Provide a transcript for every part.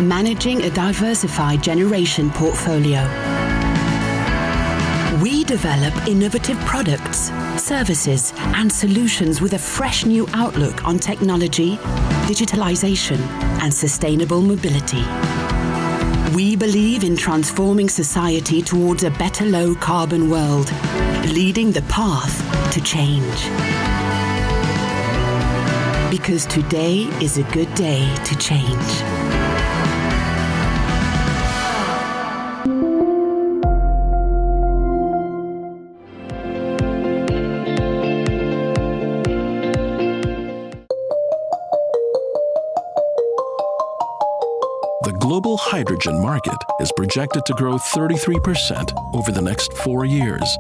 managing a diversified generation portfolio. We develop innovative products, services, and solutions with a fresh new outlook on technology, digitalization, and sustainable mobility. We believe in transforming society towards a better low-carbon world, leading the path to change. Because today is a good day to change. The global hydrogen market is projected to grow 33% over the next 4 years.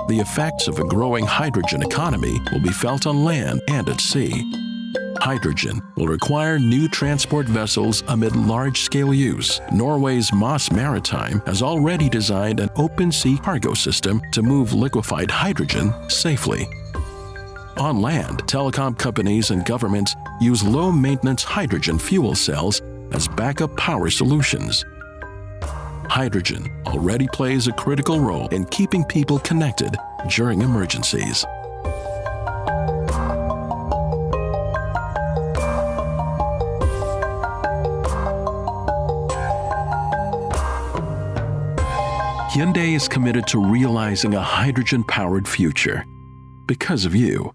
The effects of a growing hydrogen economy will be felt on land and at sea. Hydrogen will require new transport vessels amid large-scale use. Norway's Moss Maritime has already designed an open-sea cargo system to move liquefied hydrogen safely. On land, telecom companies and governments use low-maintenance hydrogen fuel cells as backup power solutions. Hydrogen already plays a critical role in keeping people connected during emergencies. Hyundai is committed to realizing a hydrogen-powered future because of you.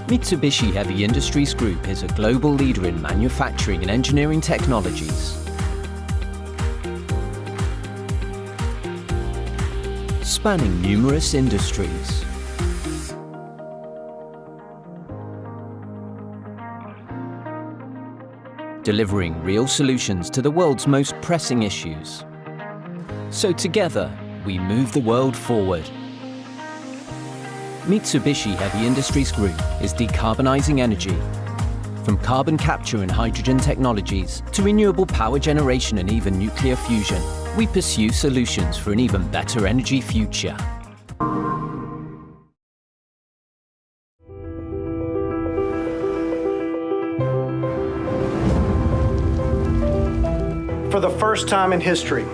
Mitsubishi Heavy Industries Group is a global leader in manufacturing and engineering technologies. Spanning numerous industries. Delivering real solutions to the world's most pressing issues. So together, we move the world forward. Mitsubishi Heavy Industries Group is decarbonizing energy. From carbon capture and hydrogen technologies to renewable power generation and even nuclear fusion, we pursue solutions for an even better energy future. For the first time in history,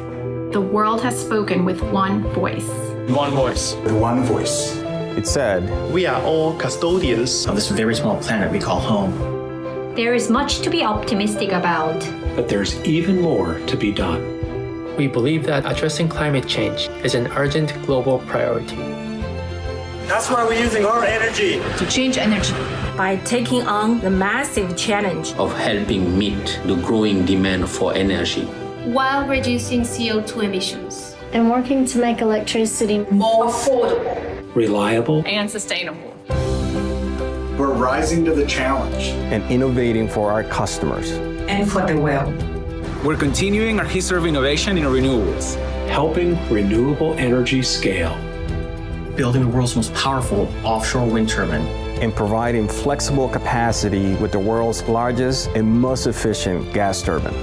the world has spoken with one voice. One voice. With one voice. It said, "We are all custodians of this very small planet we call home." There is much to be optimistic about. But there's even more to be done. We believe that addressing climate change is an urgent global priority. That's why we're using our energy to change energy. By taking on the massive challenge of helping meet the growing demand for energy, while reducing CO2 emissions, and working to make electricity more affordable, reliable, and sustainable. We're rising to the challenge and innovating for our customers and for the world. We're continuing our history of innovation in renewables, helping renewable energy scale, building the world's most powerful offshore wind turbine, and providing flexible capacity with the world's largest and most efficient gas turbine.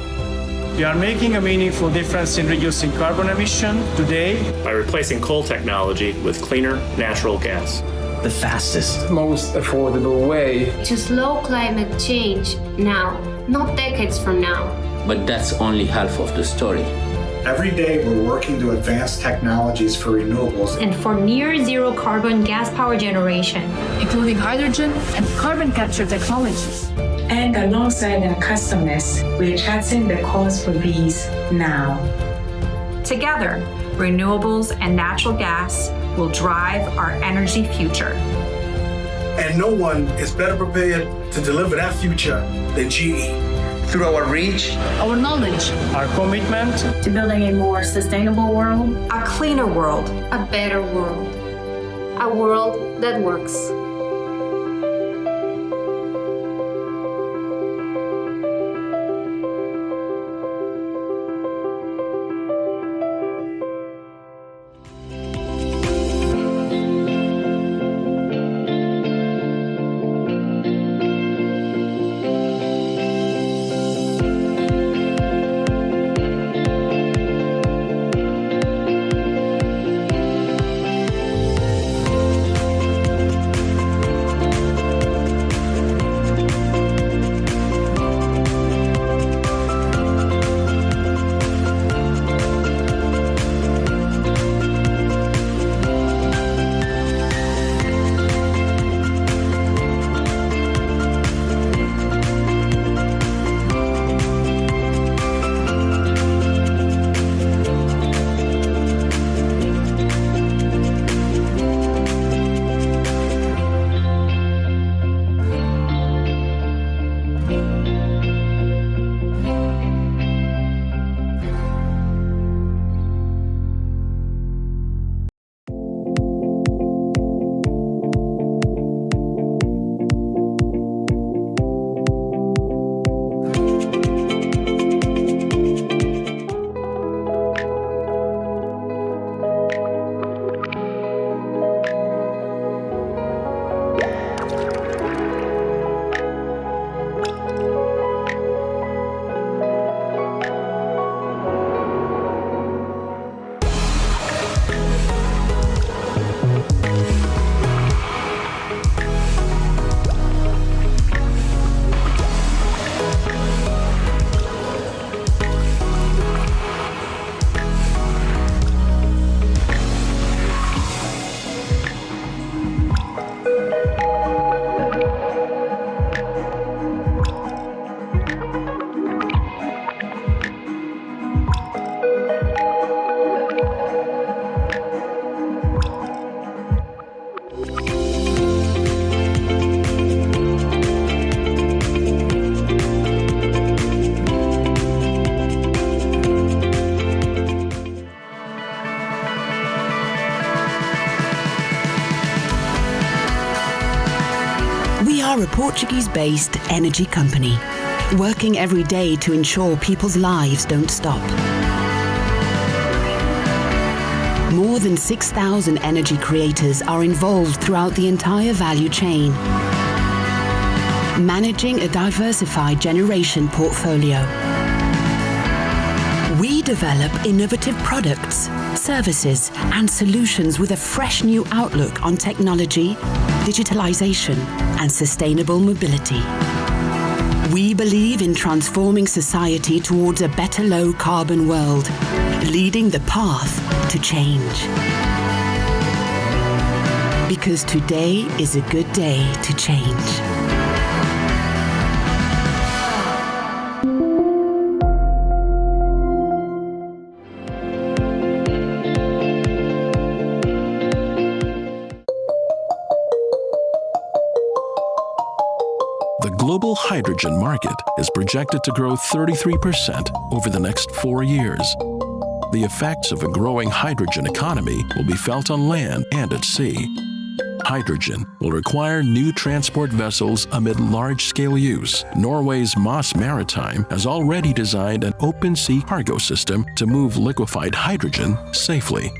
We are making a meaningful difference in reducing carbon emission today by replacing coal technology with cleaner natural gas. The fastest, most affordable way to slow climate change now, not decades from now. But that's only half of the story. Every day we're working to advance technologies for renewables and for near zero carbon gas power generation, including hydrogen and carbon capture technologies. And alongside our customers, we're charting the course for these now. Together, renewables and natural gas will drive our energy future. And no one is better prepared to deliver that future than GE. Through our reach, our knowledge, our commitment to building a more sustainable world, a cleaner world, a better world, a world that works. Portuguese-based energy company, working every day to ensure people's lives don't stop. More than 6,000 energy creators are involved throughout the entire value chain, managing a diversified generation portfolio. We develop innovative products, services, and solutions with a fresh new outlook on technology, digitalization, and sustainable mobility. We believe in transforming society towards a better low-carbon world, leading the path to change. Because today is a good day to change. The global hydrogen market is projected to grow 33% over the next 4 years. The effects of a growing hydrogen economy will be felt on land and at sea. Hydrogen will require new transport vessels amid large-scale use. Norway's Moss Maritime has already designed an open-sea cargo system to move liquefied hydrogen safely.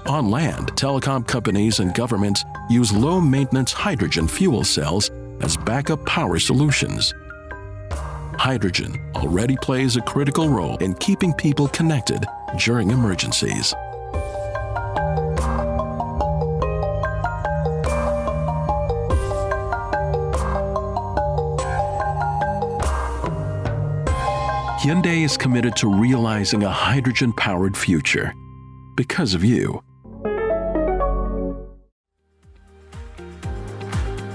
On land, telecom companies and governments use low-maintenance hydrogen fuel cells as backup power solutions. Hydrogen already plays a critical role in keeping people connected during emergencies. Hyundai is committed to realizing a hydrogen-powered future because of you.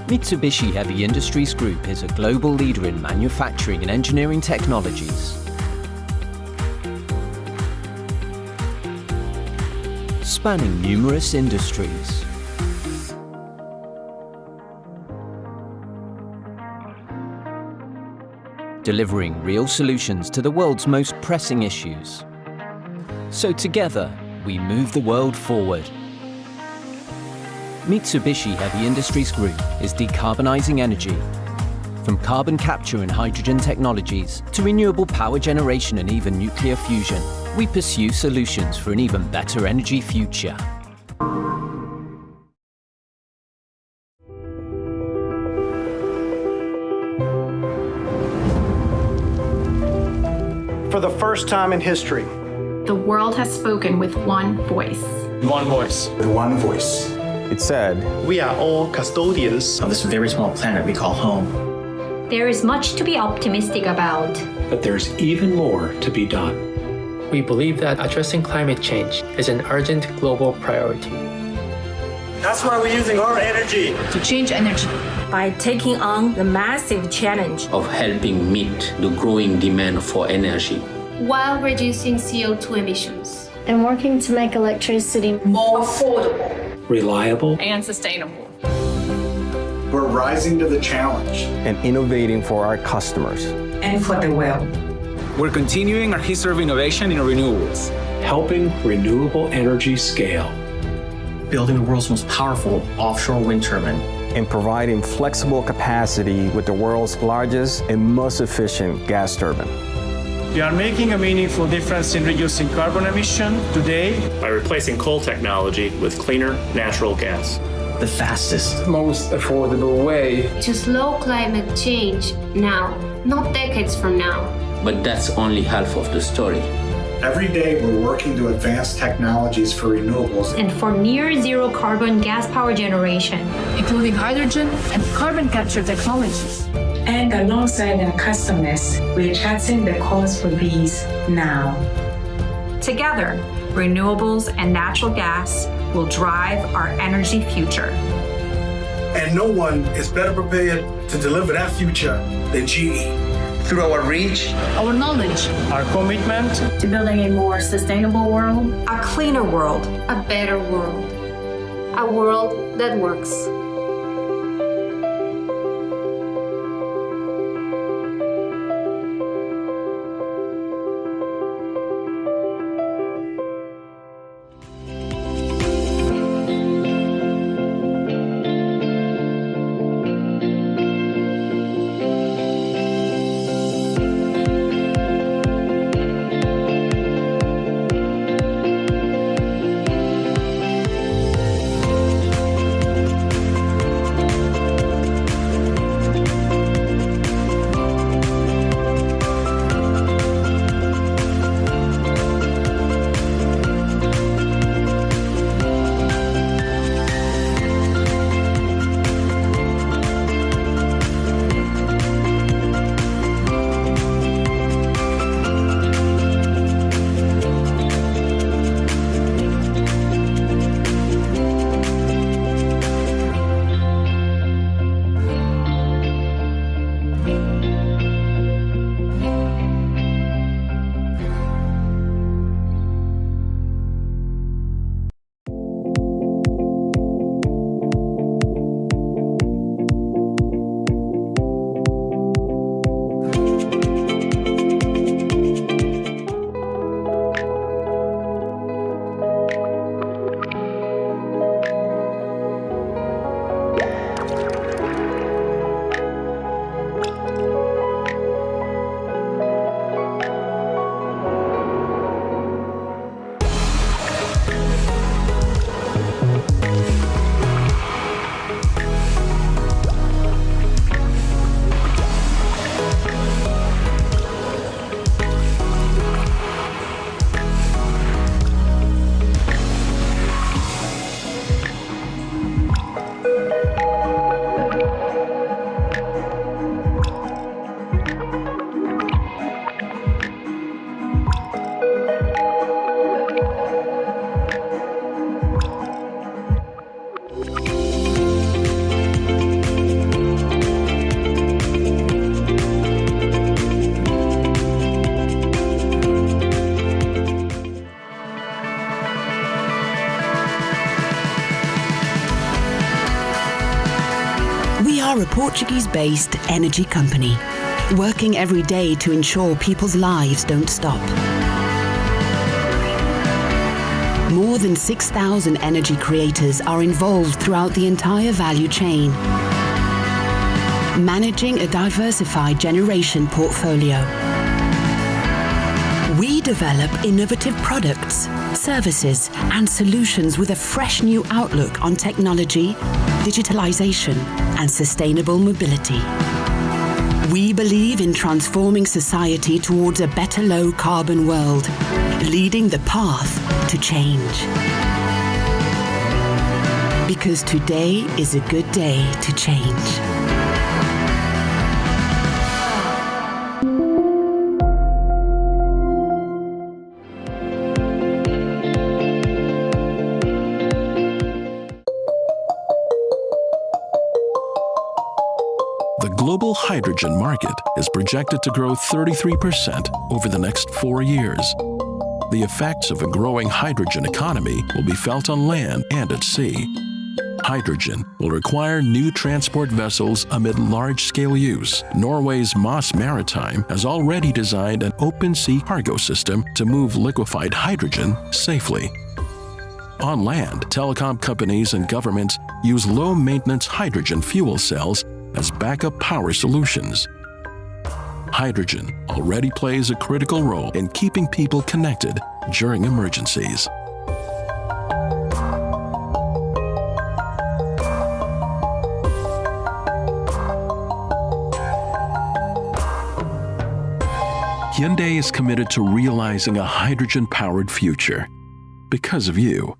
Mitsubishi Heavy Industries Group is a global leader in manufacturing and engineering technologies. Spanning numerous industries. Delivering real solutions to the world's most pressing issues. So together, we move the world forward. Mitsubishi Heavy Industries Group is decarbonizing energy. From carbon capture and hydrogen technologies to renewable power generation and even nuclear fusion, we pursue solutions for an even better energy future. For the first time in history, The world has spoken with one voice. One voice. With one voice. It said, "We are all custodians of this very small planet we call home." There is much to be optimistic about. But there's even more to be done. We believe that addressing climate change is an urgent global priority. That's why we're using our energy to change energy by taking on the massive challenge of helping meet the growing demand for energy while reducing CO2 emissions and working to make electricity more affordable, reliable, and sustainable. We're rising to the challenge and innovating for our customers and for the world. We're continuing our history of innovation in renewables, helping renewable energy scale, building the world's most powerful offshore wind turbine, and providing flexible capacity with the world's largest and most efficient gas turbine. we are making a meaningful difference in reducing carbon emission today by replacing coal technology with cleaner natural gas. the fastest, most affordable way to slow climate change now, not decades from now. But that's only half of the story. Every day we're working to advance technologies for renewables and for near zero carbon gas power generation, including hydrogen and carbon capture technologies. And alongside our customers, we're charting the course for these now. Together, renewables and natural gas will drive our energy future. And no one is better prepared to deliver that future than GE. Through our reach, Our knowledge, our commitment to building a more sustainable world, A cleaner world. A better world. A world that works. Portuguese-based energy company, working every day to ensure people's lives don't stop. More than 6,000 energy creators are involved throughout the entire value chain, managing a diversified generation portfolio. We develop innovative products, services, and solutions with a fresh new outlook on technology, digitalization, and sustainable mobility. We believe in transforming society towards a better low-carbon world, leading the path to change. Because today is a good day to change. The global hydrogen market is projected to grow 33% over the next 4 years. The effects of a growing hydrogen economy will be felt on land and at sea. Hydrogen will require new transport vessels amid large-scale use. Norway's Moss Maritime has already designed an open-sea cargo system to move liquefied hydrogen safely. On land, telecom companies and governments use low-maintenance hydrogen fuel cells as backup power solutions. Hydrogen already plays a critical role in keeping people connected during emergencies. Hyundai is committed to realizing a hydrogen-powered future because of you.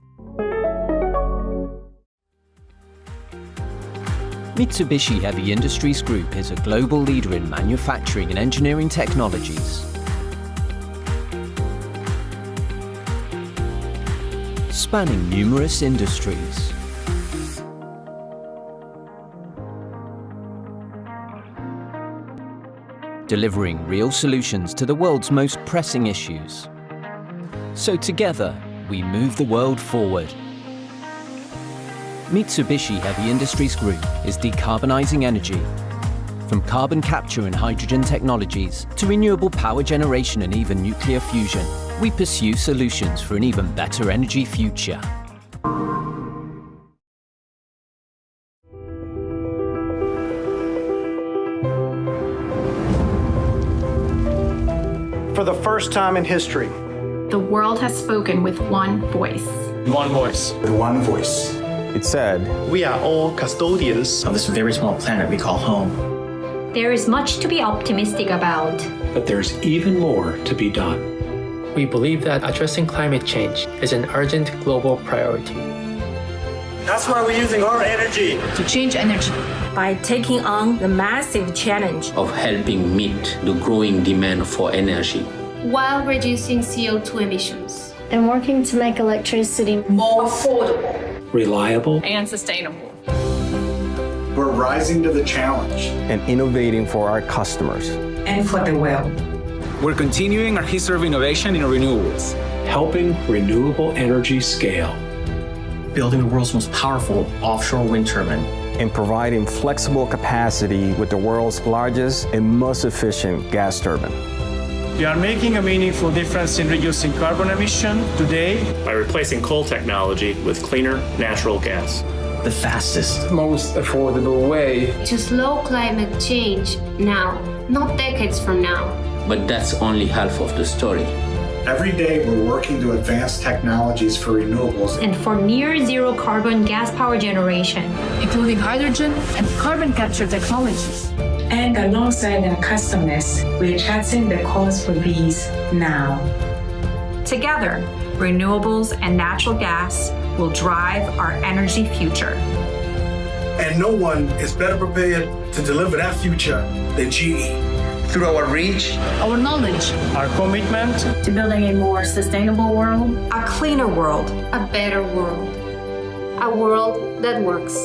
Mitsubishi Heavy Industries Group is a global leader in manufacturing and engineering technologies. Spanning numerous industries. Delivering real solutions to the world's most pressing issues. So together, we move the world forward. Mitsubishi Heavy Industries Group is decarbonizing energy. From carbon capture and hydrogen technologies to renewable power generation and even nuclear fusion, we pursue solutions for an even better energy future. For the first time in history, The world has spoken with one voice. one voice. With one voice. It said, We are all custodians of this very small planet we call home. There is much to be optimistic about. But there's even more to be done. We believe that addressing climate change is an urgent global priority. That's why we're using our energy to change energy by taking on the massive challenge of helping meet the growing demand for energy while reducing CO2 emissions and working to make electricity more affordable, Reliable and sustainable. We're rising to the challenge and innovating for our customers. and for the world. We're continuing our history of innovation in renewables, helping renewable energy scale, building the world's most powerful offshore wind turbine, and providing flexible capacity with the world's largest and most efficient gas turbine. We are making a meaningful difference in reducing carbon emission today by replacing coal technology with cleaner natural gas. the fastest, most affordable way to slow climate change now, not decades from now. But that's only half of the story. Every day, we're working to advance technologies for renewables and for near zero carbon gas power generation, including hydrogen and carbon capture technologies. And alongside our customers, we're charting the course for these now. Together, renewables and natural gas will drive our energy future. And no one is better prepared to deliver that future than GE. Through our reach, our knowledge, our commitment to building a more sustainable world, a cleaner world, a better world, a world that works.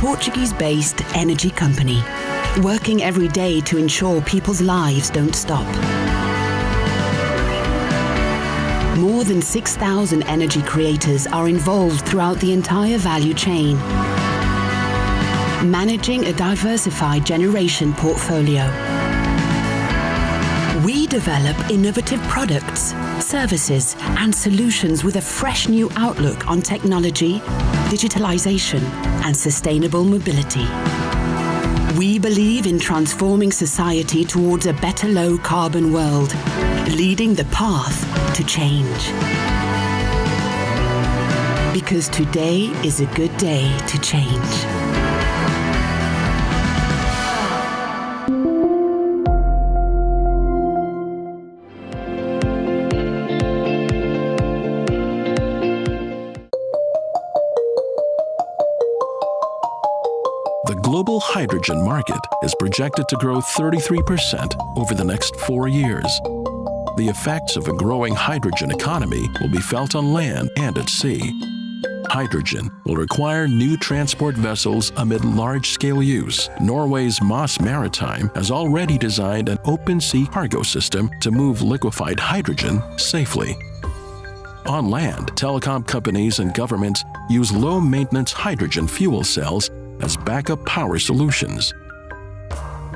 Portuguese-based energy company, working every day to ensure people's lives don't stop. More than 6,000 energy creators are involved throughout the entire value chain, managing a diversified generation portfolio. We develop innovative products, services, and solutions with a fresh new outlook on technology, digitalization, and sustainable mobility. We believe in transforming society towards a better low-carbon world, leading the path to change. Because today is a good day to change. The global hydrogen market is projected to grow 33% over the next 4 years. The effects of a growing hydrogen economy will be felt on land and at sea. Hydrogen will require new transport vessels amid large-scale use. Norway's Moss Maritime has already designed an open-sea cargo system to move liquefied hydrogen safely. On land, telecom companies and governments use low-maintenance hydrogen fuel cells as backup power solutions.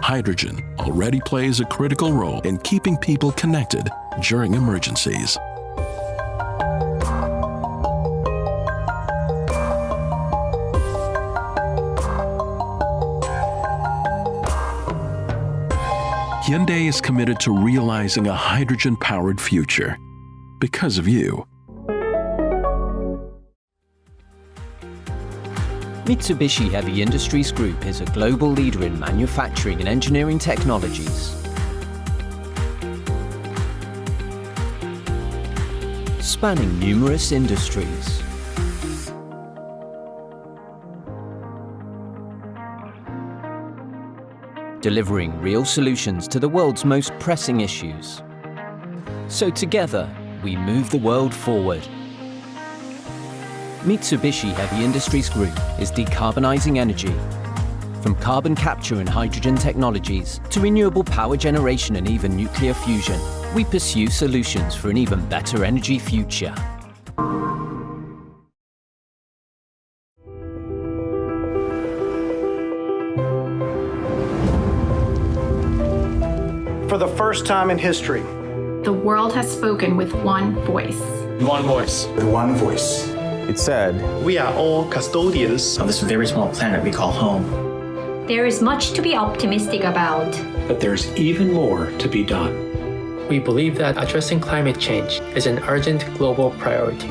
Hydrogen already plays a critical role in keeping people connected during emergencies. Hyundai is committed to realizing a hydrogen-powered future because of you. Mitsubishi Heavy Industries Group is a global leader in manufacturing and engineering technologies. Spanning numerous industries. Delivering real solutions to the world's most pressing issues. So together, we move the world forward. Mitsubishi Heavy Industries Group is decarbonizing energy. From carbon capture and hydrogen technologies to renewable power generation and even nuclear fusion, we pursue solutions for an even better energy future. For the first time in history, The world has spoken with one voice. one voice. With one voice. It said, We are all custodians of this very small planet we call home. There is much to be optimistic about. But there's even more to be done. We believe that addressing climate change is an urgent global priority.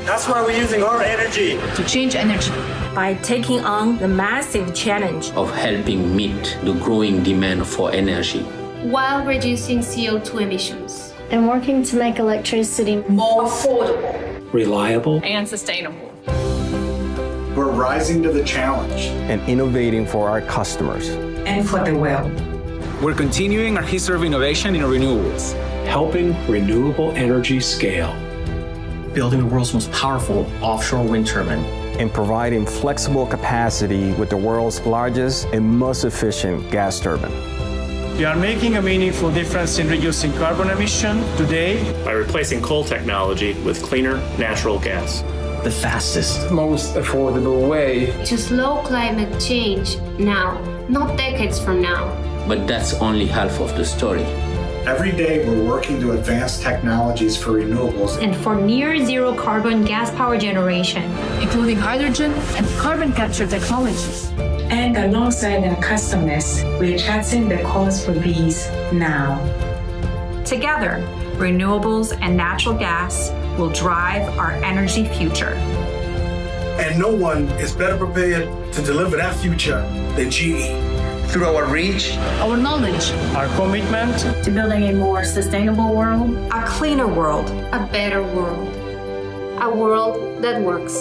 That's why we're using our energy to change energy by taking on the massive challenge of helping meet the growing demand for energy while reducing CO2 emissions and working to make electricity more affordable, Reliable and sustainable. We're rising to the challenge and innovating for our customers. and for the world. We're continuing our history of innovation in renewables, helping renewable energy scale, building the world's most powerful offshore wind turbine, and providing flexible capacity with the world's largest and most efficient gas turbine. We are making a meaningful difference in reducing carbon emission today by replacing coal technology with cleaner natural gas. the fastest, Most affordable way to slow climate change now, not decades from now. but that's only half of the story. Every day, we're working to advance technologies for renewables And for near zero carbon gas power generation, including hydrogen and carbon capture technologies. And alongside our customers, we're charting the course for these now. Together, renewables and natural gas will drive our energy future. And no one is better prepared to deliver that future than GE. through our reach, Our knowledge, our commitment To building a more sustainable world, A cleaner world. A better world. A world that works.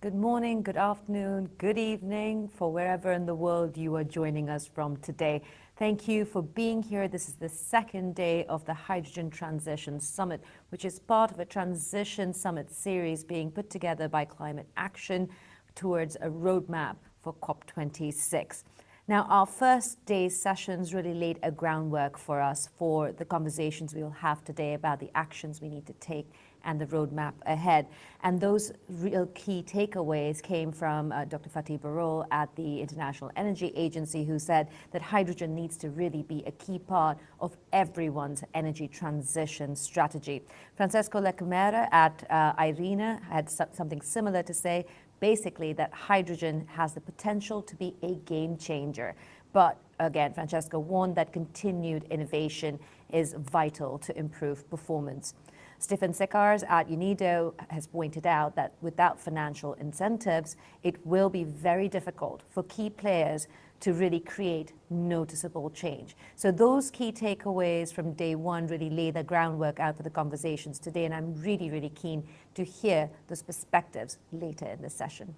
Good morning, good afternoon, good evening for wherever in the world you are joining us from today. Thank you for being here. This is the second day of the Hydrogen Transition Summit, which is part of a Transition Summit series being put together by Climate Action towards a roadmap for COP26. Now, our first day's sessions really laid a groundwork for us for the conversations we will have today about the actions we need to take and the roadmap ahead. And those real key takeaways came from Dr. Fatih Birol at the International Energy Agency, who said that hydrogen needs to really be a key part of everyone's energy transition strategy. Francesco Lecumera at IRENA had something similar to say, basically that hydrogen has the potential to be a game changer. But again, Francesco warned that continued innovation is vital to improve performance. Stefan Sekars at UNIDO has pointed out that without financial incentives, it will be very difficult for key players to really create noticeable change. So those key takeaways from day one really lay the groundwork out for the conversations today, and I'm really, really keen to hear those perspectives later in the session.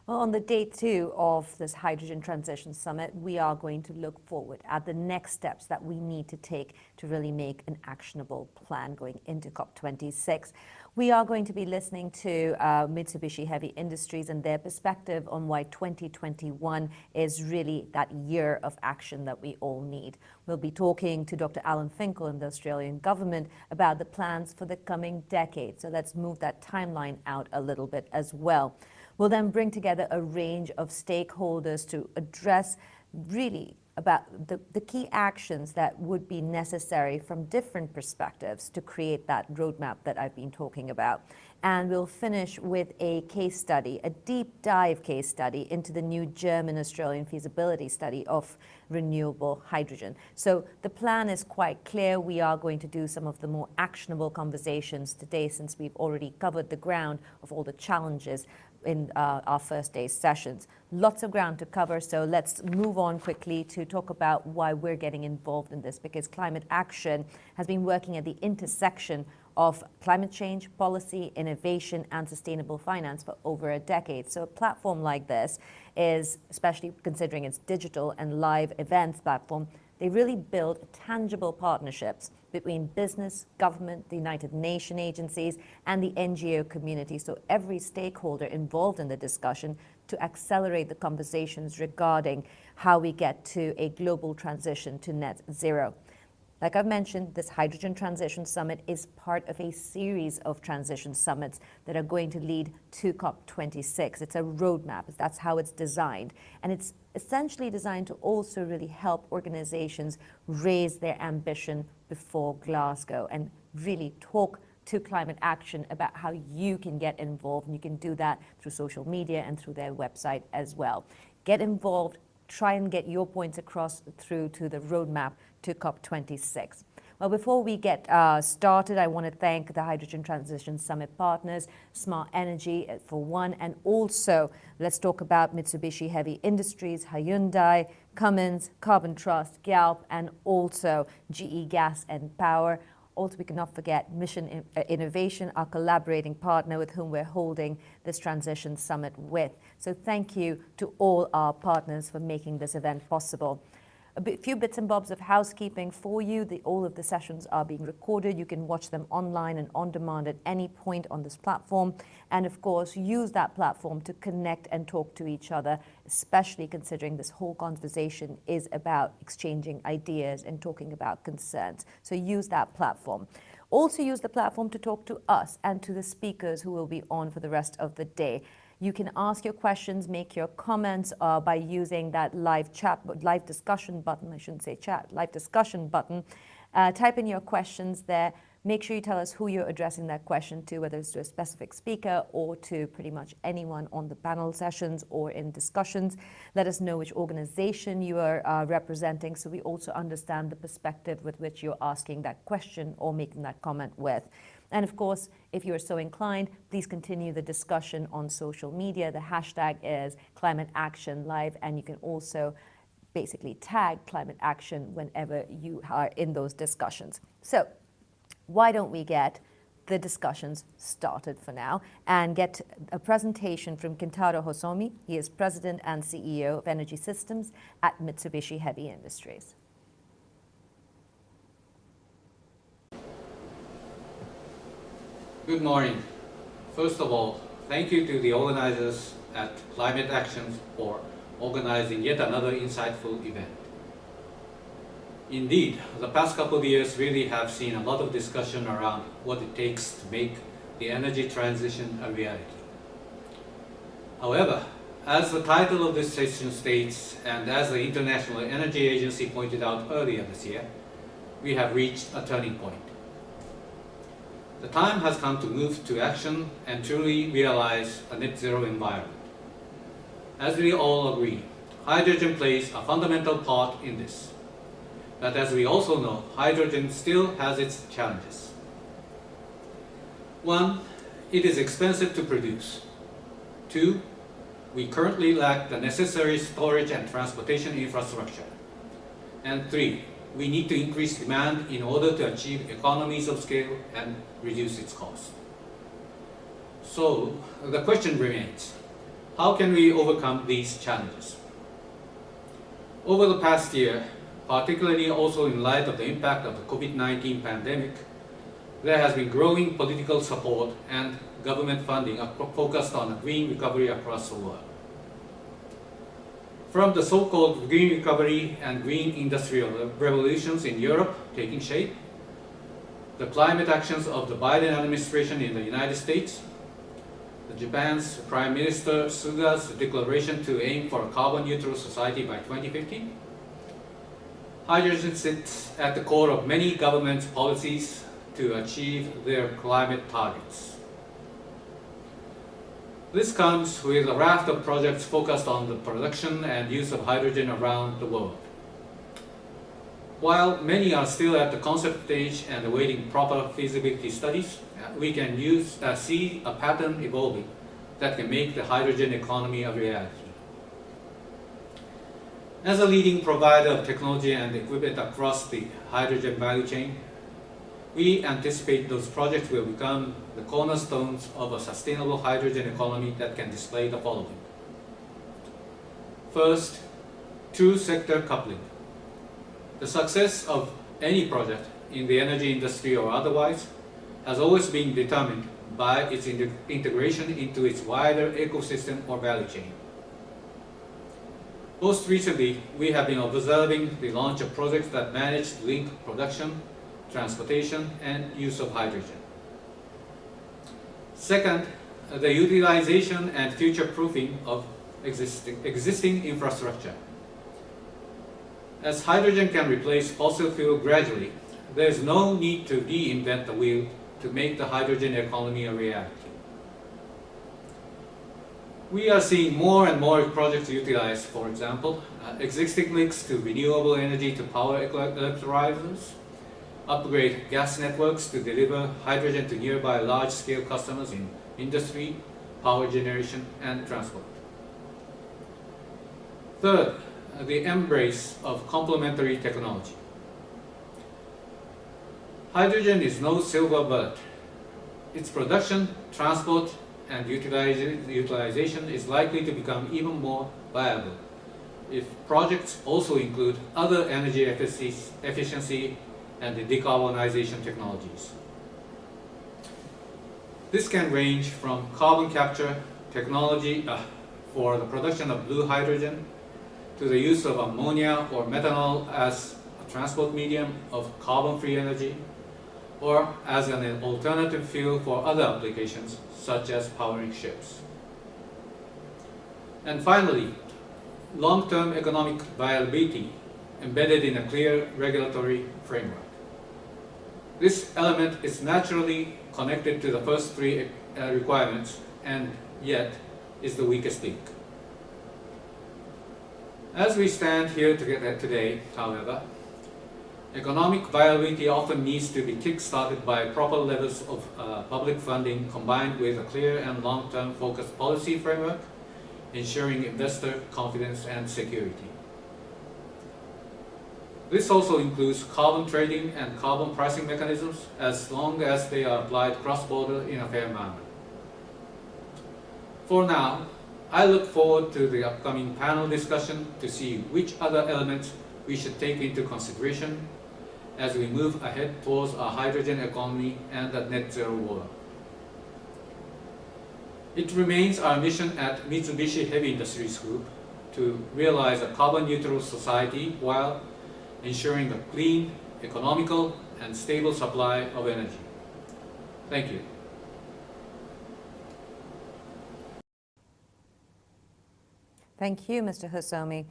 Well, on the day two of this Hydrogen Transition Summit, we are going to look forward at the next steps that we need to take to really make an actionable plan going into COP26. We are going to be listening to Mitsubishi Heavy Industries and their perspective on why 2021 is really that year of action that we all need. We'll be talking to Dr. Alan Finkel in the Australian government about the plans for the coming decade. So let's move that timeline out a little bit as well. We'll then bring together a range of stakeholders to address really about the key actions that would be necessary from different perspectives to create that roadmap that I've been talking about. And we'll finish with a case study, a deep dive case study into the new German-Australian feasibility study of renewable hydrogen. So the plan is quite clear. We are going to do some of the more actionable conversations today since we've already covered the ground of all the challenges in our first day's sessions. Lots of ground to cover, so let's move on quickly to talk about why we're getting involved in this, because Climate Action has been working at the intersection of climate change, policy, innovation, and sustainable finance for over a decade. So a platform like this is, especially considering its digital and live events platform, they really build tangible partnerships between business, government, the United Nations agencies, and the NGO community. So every stakeholder involved in the discussion to accelerate the conversations regarding how we get to a global transition to net zero. Like I've mentioned, this Hydrogen Transition Summit is part of a series of transition summits that are going to lead to COP26. It's a roadmap. That's how it's designed. And it's essentially designed to also really help organizations raise their ambition before Glasgow and really talk to Climate Action about how you can get involved. And you can do that through social media and through their website as well. Get involved, try and get your points across through to the roadmap to COP26. Well, before we get started, I want to thank the Hydrogen Transition Summit partners, Smart Energy for one, and also let's talk about Mitsubishi Heavy Industries, Hyundai, Cummins, Carbon Trust, Galp, and also GE Gas and Power. Also, we cannot forget Mission Innovation, our collaborating partner with whom we're holding this Transition Summit with. So thank you to all our partners for making this event possible. A few bits and bobs of housekeeping for you. All of the sessions are being recorded. You can watch them online and on demand at any point on this platform. And of course, use that platform to connect and talk to each other, especially considering this whole conversation is about exchanging ideas and talking about concerns. So use that platform. Also use the platform to talk to us and to the speakers who will be on for the rest of the day. You can ask your questions, make your comments by using that live discussion button. I shouldn't say chat, live discussion button. Type in your questions there. Make sure you tell us who you're addressing that question to, whether it's to a specific speaker or to pretty much anyone on the panel sessions or in discussions. Let us know which organization you are representing, so we also understand the perspective with which you're asking that question or making that comment with. And of course, if you are so inclined, please continue the discussion on social media. The hashtag is Climate Action Live, and you can also basically tag Climate Action whenever you are in those discussions. So why don't we get the discussions started for now and get a presentation from Kentaro Hosomi. He is President and CEO of Energy Systems at Mitsubishi Heavy Industries. Good morning. First of all, thank you to the organizers at Climate Action for organizing yet another insightful event. Indeed, the past couple of years really have seen a lot of discussion around what it takes to make the energy transition a reality. However, as the title of this session states, and as the International Energy Agency pointed out earlier this year, we have reached a turning point. The time has come to move to action and truly realize a net zero environment. As we all agree, hydrogen plays a fundamental part in this. But as we also know, hydrogen still has its challenges. One, it is expensive to produce. Two, we currently lack the necessary storage and transportation infrastructure. And three, we need to increase demand in order to achieve economies of scale and reduce its cost. So the question remains, how can we overcome these challenges? Over the past year, particularly also in light of the impact of the COVID-19 pandemic, there has been growing political support and government funding focused on green recovery across the world. From the so-called green recovery and green industrial revolutions in Europe taking shape, the climate actions of the Biden administration in the United States, Japan's Prime Minister Suga's declaration to aim for a carbon-neutral society by 2050, hydrogen sits at the core of many governments' policies to achieve their climate targets. This comes with a raft of projects focused on the production and use of hydrogen around the world. While many are still at the concept stage and awaiting proper feasibility studies, we can see a pattern evolving that can make the hydrogen economy a reality. As a leading provider of technology and equipment across the hydrogen value chain, we anticipate those projects will become the cornerstones of a sustainable hydrogen economy that can display the following. First, true sector coupling. The success of any project in the energy industry or otherwise has always been determined by its integration into its wider ecosystem or value chain. Most recently, we have been observing the launch of projects that manage to link production, transportation, and use of hydrogen. Second, the utilization and future-proofing of existing infrastructure. As hydrogen can replace fossil fuel gradually, there is no need to reinvent the wheel to make the hydrogen economy a reality. We are seeing more and more projects utilize, for example, existing links to renewable energy to power electrolyzers, upgrade gas networks to deliver hydrogen to nearby large-scale customers in industry, power generation, and transport. Third, the embrace of complementary technology. Hydrogen is no silver bullet. Its production, transport, and utilization is likely to become even more viable if projects also include other energy efficiency and decarbonization technologies. This can range from carbon capture technology for the production of blue hydrogen to the use of ammonia or methanol as a transport medium of carbon-free energy, or as an alternative fuel for other applications, such as powering ships. And finally, long-term economic viability embedded in a clear regulatory framework. This element is naturally connected to the first three requirements, and yet is the weakest link. As we stand here today, however, economic viability often needs to be kick-started by proper levels of public funding combined with a clear and long-term focused policy framework, ensuring investor confidence and security. This also includes carbon trading and carbon pricing mechanisms as long as they are applied cross-border in a fair manner. For now, I look forward to the upcoming panel discussion to see which other elements we should take into consideration as we move ahead towards a hydrogen economy and a net zero world. It remains our mission at Mitsubishi Heavy Industries Group to realize a carbon neutral society while ensuring a clean, economical, and stable supply of energy. Thank you. Thank you, Mr. Hosomi.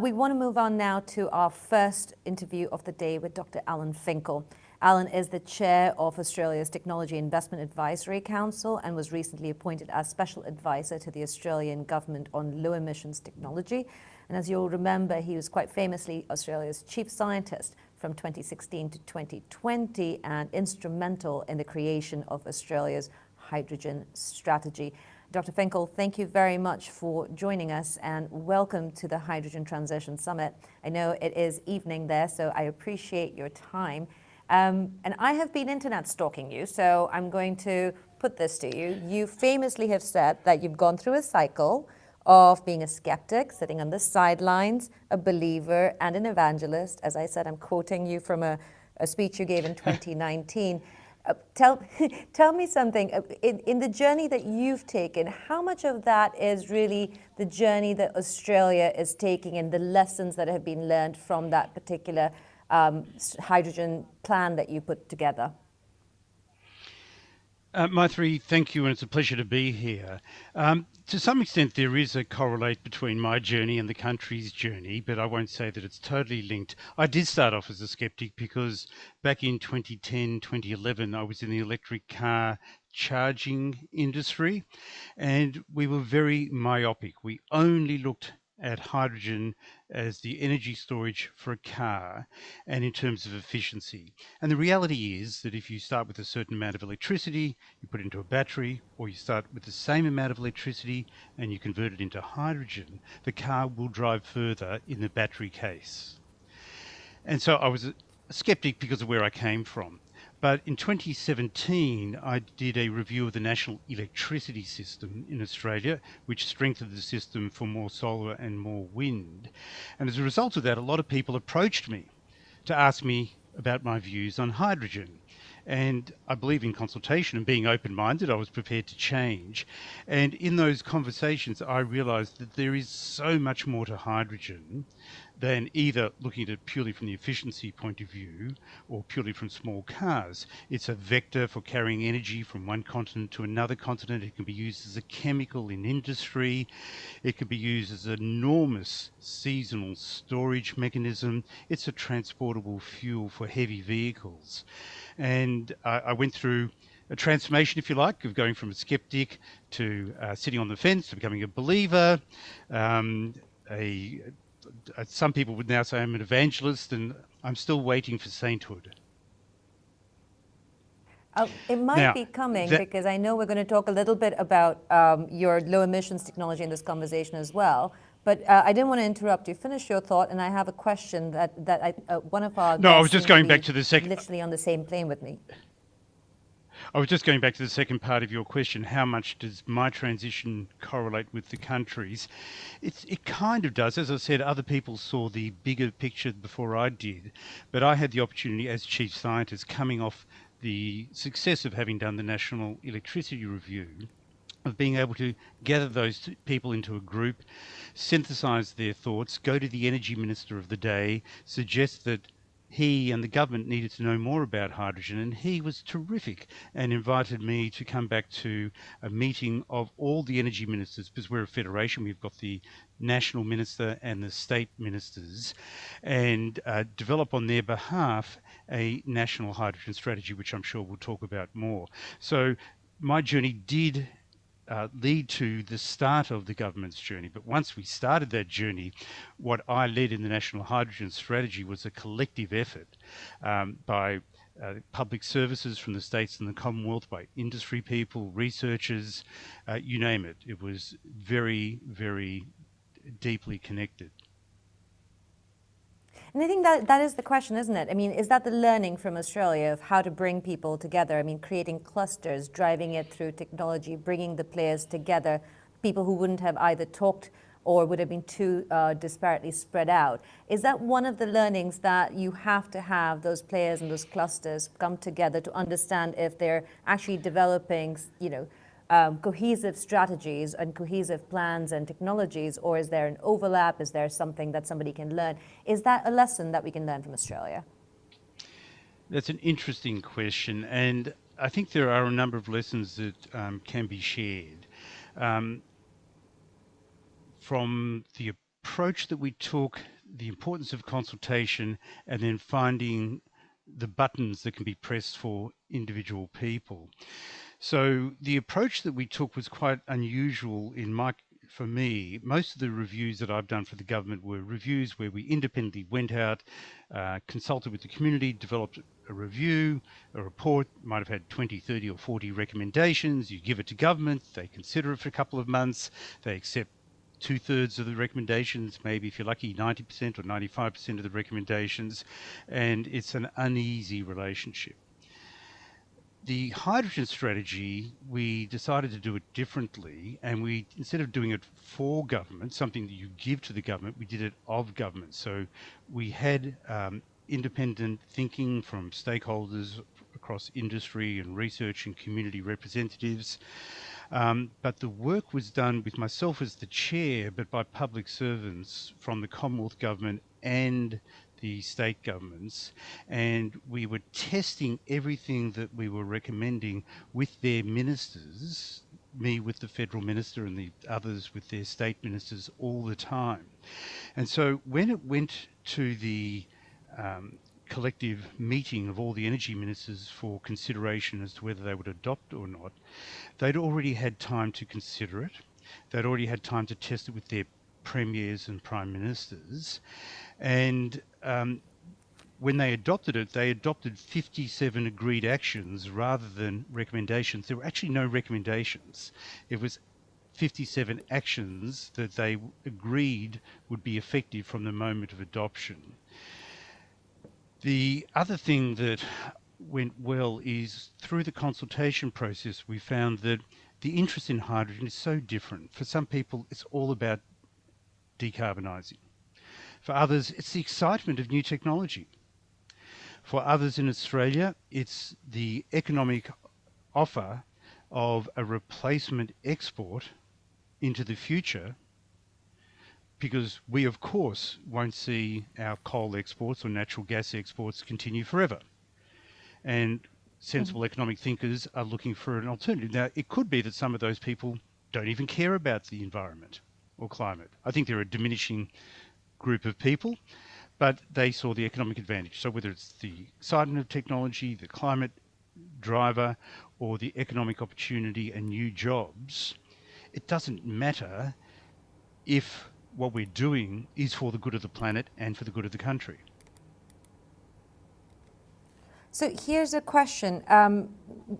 We want to move on now to our first interview of the day with Dr. Alan Finkel. Alan is the chair of Australia's Technology Investment Advisory Council and was recently appointed as special advisor to the Australian government on low emissions technology. And as you'll remember, he was quite famously Australia's chief scientist from 2016 to 2020 and instrumental in the creation of Australia's hydrogen strategy. Dr. Finkel, thank you very much for joining us and welcome to the Hydrogen Transition Summit. I know it is evening there, so I appreciate your time. And I have been internet stalking you, so I'm going to put this to you. You famously have said that you've gone through a cycle of being a skeptic, sitting on the sidelines, a believer, and an evangelist. As I said, I'm quoting you from a speech you gave in 2019. Tell me something, in the journey that you've taken, how much of that is really the journey that Australia is taking and the lessons that have been learned from that particular hydrogen plan that you put together? Maithri, thank you, and it's a pleasure to be here. To some extent, there is a correlate between my journey and the country's journey, but I won't say that it's totally linked. I did start off as a skeptic because back in 2010, 2011, I was in the electric car charging industry, and we were very myopic. We only looked at hydrogen as the energy storage for a car and in terms of efficiency. And the reality is that if you start with a certain amount of electricity, you put it into a battery, or you start with the same amount of electricity and you convert it into hydrogen, the car will drive further in the battery case. And so I was a skeptic because of where I came from. But in 2017, I did a review of the national electricity system in Australia, which strengthened the system for more solar and more wind. And as a result of that, a lot of people approached me to ask me about my views on hydrogen. And I believe in consultation and being open-minded, I was prepared to change. And in those conversations, I realized that there is so much more to hydrogen than either looking at it purely from the efficiency point of view or purely from small cars. It's a vector for carrying energy from one continent to another continent. It can be used as a chemical in industry. It can be used as an enormous seasonal storage mechanism. It's a transportable fuel for heavy vehicles. And I went through a transformation, if you like, of going from a skeptic to sitting on the fence to becoming a believer. Some people would now say I'm an evangelist, and I'm still waiting for sainthood. It might be coming, because I know we're going to talk a little bit about your low emissions technology in this conversation as well. But I didn't want to interrupt you. Finish your thought, and I have a question that one of our No, I was just going back to the second. Literally on the same plane with me. I was just going back to the second part of your question. How much does my transition correlate with the countries? It kind of does. As I said, other people saw the bigger picture before I did, but I had the opportunity as chief scientist, coming off the success of having done the National Electricity Review, of being able to gather those people into a group, synthesize their thoughts, go to the energy minister of the day, suggest that he and the government needed to know more about hydrogen, and he was terrific and invited me to come back to a meeting of all the energy ministers, because we're a federation. We've got the national minister and the state ministers, and develop on their behalf a national hydrogen strategy, which I'm sure we'll talk about more. So my journey did lead to the start of the government's journey. But once we started that journey, what I led in the National Hydrogen Strategy was a collective effort by public services from the states and the Commonwealth, by industry people, researchers, you name it. It was very, very deeply connected. And I think that is the question, isn't it? I mean, is that the learning from Australia of how to bring people together? I mean, creating clusters, driving it through technology, bringing the players together, people who wouldn't have either talked or would have been too disparately spread out. Is that one of the learnings, that you have to have those players and those clusters come together to understand if they're actually developing, cohesive strategies and cohesive plans and technologies, or is there an overlap? Is there something that somebody can learn? Is that a lesson that we can learn from Australia? That's an interesting question, and I think there are a number of lessons that can be shared. From the approach that we took, the importance of consultation, and then finding the buttons that can be pressed for individual people. So the approach that we took was quite unusual for me. Most of the reviews that I've done for the government were reviews where we independently went out, consulted with the community, developed a review, a report, might have had 20, 30 or 40 recommendations. You give it to government, they consider it for a couple of months, they accept 2/3 of the recommendations, maybe if you're lucky 90% or 95% of the recommendations, and it's an uneasy relationship. The hydrogen strategy, we decided to do it differently, and we, instead of doing it for government, something that you give to the government, we did it of government. So we had independent thinking from stakeholders across industry and research and community representatives. But the work was done with myself as the chair, but by public servants from the Commonwealth Government and the state governments, and we were testing everything that we were recommending with their ministers, me with the federal minister and the others with their state ministers all the time. And so when it went to the collective meeting of all the energy ministers for consideration as to whether they would adopt or not, they'd already had time to consider it. They'd already had time to test it with their premiers and prime ministers. And when they adopted it, they adopted 57 agreed actions rather than recommendations. There were actually no recommendations. It was 57 actions that they agreed would be effective from the moment of adoption. The other thing that went well is through the consultation process, we found that the interest in hydrogen is so different. For some people, it's all about decarbonising. For others, it's the excitement of new technology. For others in Australia, it's the economic offer of a replacement export into the future because we, of course, won't see our coal exports or natural gas exports continue forever. And sensible economic thinkers are looking for an alternative. Now, it could be that some of those people don't even care about the environment or climate. I think they're a diminishing group of people, but they saw the economic advantage. So whether it's the excitement of technology, the climate driver, or the economic opportunity and new jobs, it doesn't matter if what we're doing is for the good of the planet and for the good of the country. So here's a question.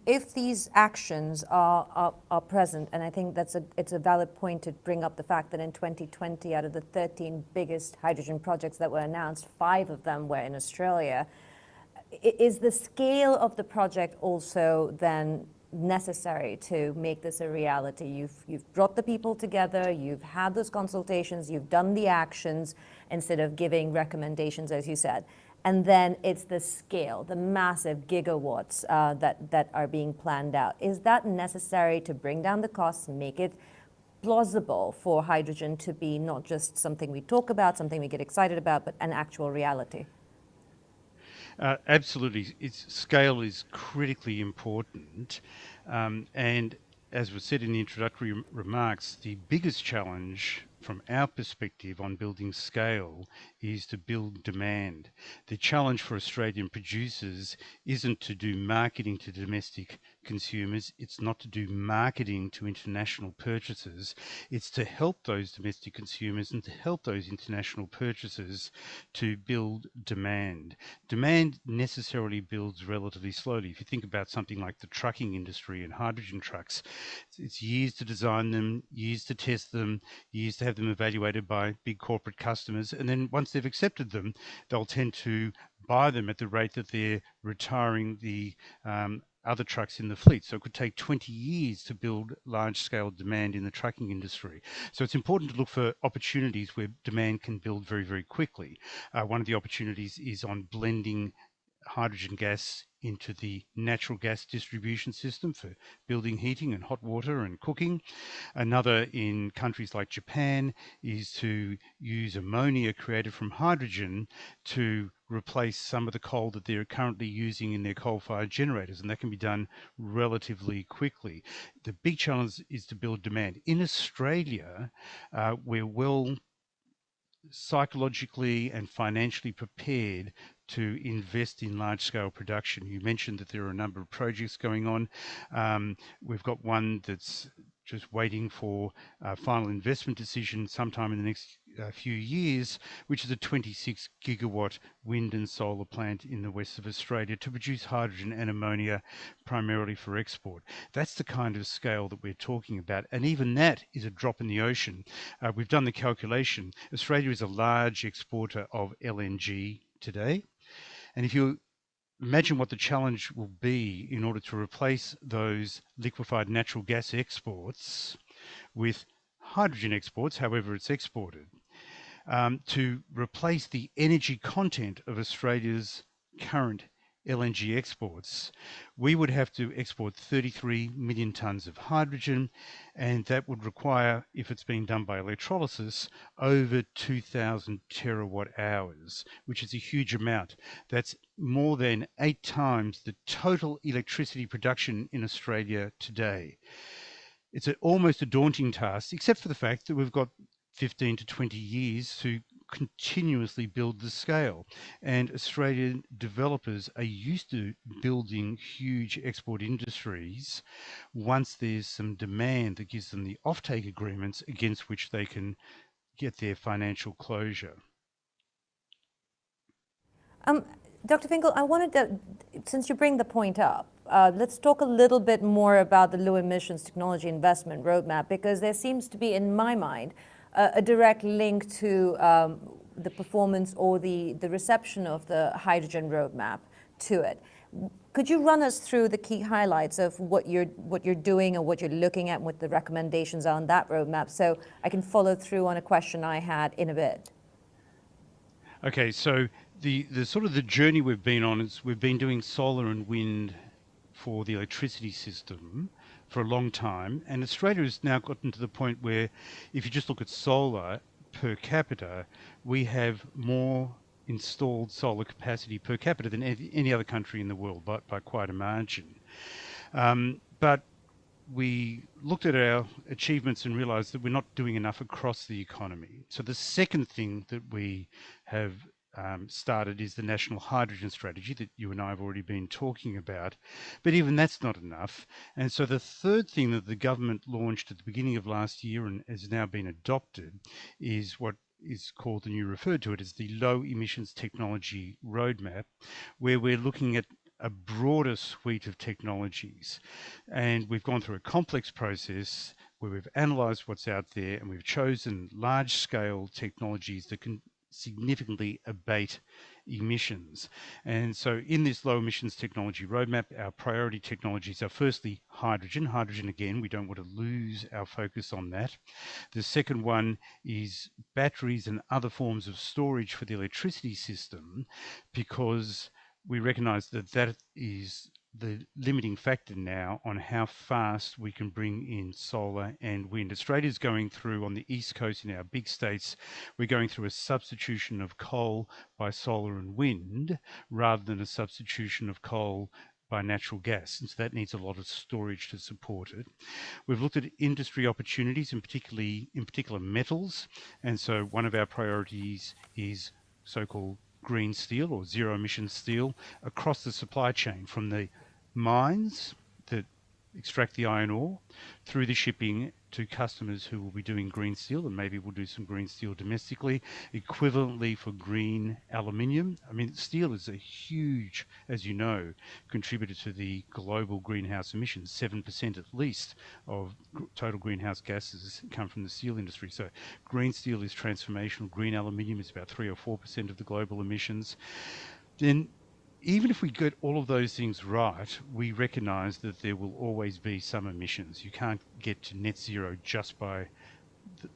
If these actions are present, and I think it's a valid point to bring up the fact that in 2020, out of the 13 biggest hydrogen projects that were announced, 5 of them were in Australia. Is the scale of the project also then necessary to make this a reality? You've brought the people together, you've had those consultations, you've done the actions instead of giving recommendations, as you said. And then it's the scale, the massive gigawatts that are being planned out. Is that necessary to bring down the costs, make it plausible for hydrogen to be not just something we talk about, something we get excited about, but an actual reality? Absolutely. Its scale is critically important. And as was said in the introductory remarks, the biggest challenge from our perspective on building scale is to build demand. The challenge for Australian producers isn't to do marketing to domestic consumers, it's not to do marketing to international purchasers, it's to help those domestic consumers and to help those international purchasers to build demand. Demand necessarily builds relatively slowly. If you think about something like the trucking industry and hydrogen trucks, it's years to design them, years to test them, years to have them evaluated by big corporate customers, and then once they've accepted them, they'll tend to buy them at the rate that they're retiring the other trucks in the fleet. So it could take 20 years to build large-scale demand in the trucking industry. So it's important to look for opportunities where demand can build very, very quickly. One of the opportunities is on blending hydrogen gas into the natural gas distribution system for building heating and hot water and cooking. Another in countries like Japan is to use ammonia created from hydrogen to replace some of the coal that they're currently using in their coal-fired generators, and that can be done relatively quickly. The big challenge is to build demand. In Australia, we're well psychologically and financially prepared to invest in large-scale production. You mentioned that there are a number of projects going on. We've got one that's just waiting for a final investment decision sometime in the next few years, which is a 26 gigawatt wind and solar plant in the west of Australia to produce hydrogen and ammonia primarily for export. That's the kind of scale that we're talking about, and even that is a drop in the ocean. We've done the calculation. Australia is a large exporter of LNG today, and if you imagine what the challenge will be in order to replace those liquefied natural gas exports with hydrogen exports, however it's exported, to replace the energy content of Australia's current LNG exports, we would have to export 33 million tonnes of hydrogen, and that would require, if it's being done by electrolysis, over 2,000 terawatt hours, which is a huge amount. That's more than 8 times the total electricity production in Australia today. It's almost a daunting task, except for the fact that we've got 15 to 20 years to continuously build the scale. And Australian developers are used to building huge export industries once there's some demand that gives them the offtake agreements against which they can get their financial closure. Dr. Finkel, I wanted to, since you bring the point up, let's talk a little bit more about the low emissions technology investment roadmap, because there seems to be, in my mind, a direct link to the performance or the reception of the hydrogen roadmap to it. Could you run us through the key highlights of what you're doing and what you're looking at and what the recommendations are on that roadmap, so I can follow through on a question I had in a bit? Okay, so the sort of the journey we've been on is we've been doing solar and wind for the electricity system for a long time, and Australia has now gotten to the point where if you just look at solar, per capita, we have more installed solar capacity per capita than any other country in the world by quite a margin. But we looked at our achievements and realized that we're not doing enough across the economy. So the second thing that we have started is the National Hydrogen Strategy that you and I have already been talking about, but even that's not enough. And so the third thing that the government launched at the beginning of last year and has now been adopted is what is called, and you referred to it as, the Low Emissions Technology Roadmap, where we're looking at a broader suite of technologies. And we've gone through a complex process where we've analysed what's out there and we've chosen large-scale technologies that can significantly abate emissions. And so in this low emissions technology roadmap, our priority technologies are firstly hydrogen. Hydrogen, again, we don't want to lose our focus on that. The second one is batteries and other forms of storage for the electricity system, because we recognize that that is the limiting factor now on how fast we can bring in solar and wind. Australia's going through, on the east coast in our big states, we're going through a substitution of coal by solar and wind rather than a substitution of coal by natural gas, and so that needs a lot of storage to support it. We've looked at industry opportunities, in particular metals, and so one of our priorities is so-called green steel or zero emission steel across the supply chain, from the mines that extract the iron ore through the shipping to customers who will be doing green steel, and maybe we'll do some green steel domestically. Equivalently for green aluminium. I mean, steel is a huge, as you know, contributor to the global greenhouse emissions. 7% at least of total greenhouse gases come from the steel industry. So green steel is transformational. Green aluminium is about 3 or 4% of the global emissions. Then even if we get all of those things right, we recognise that there will always be some emissions. You can't get to net zero just by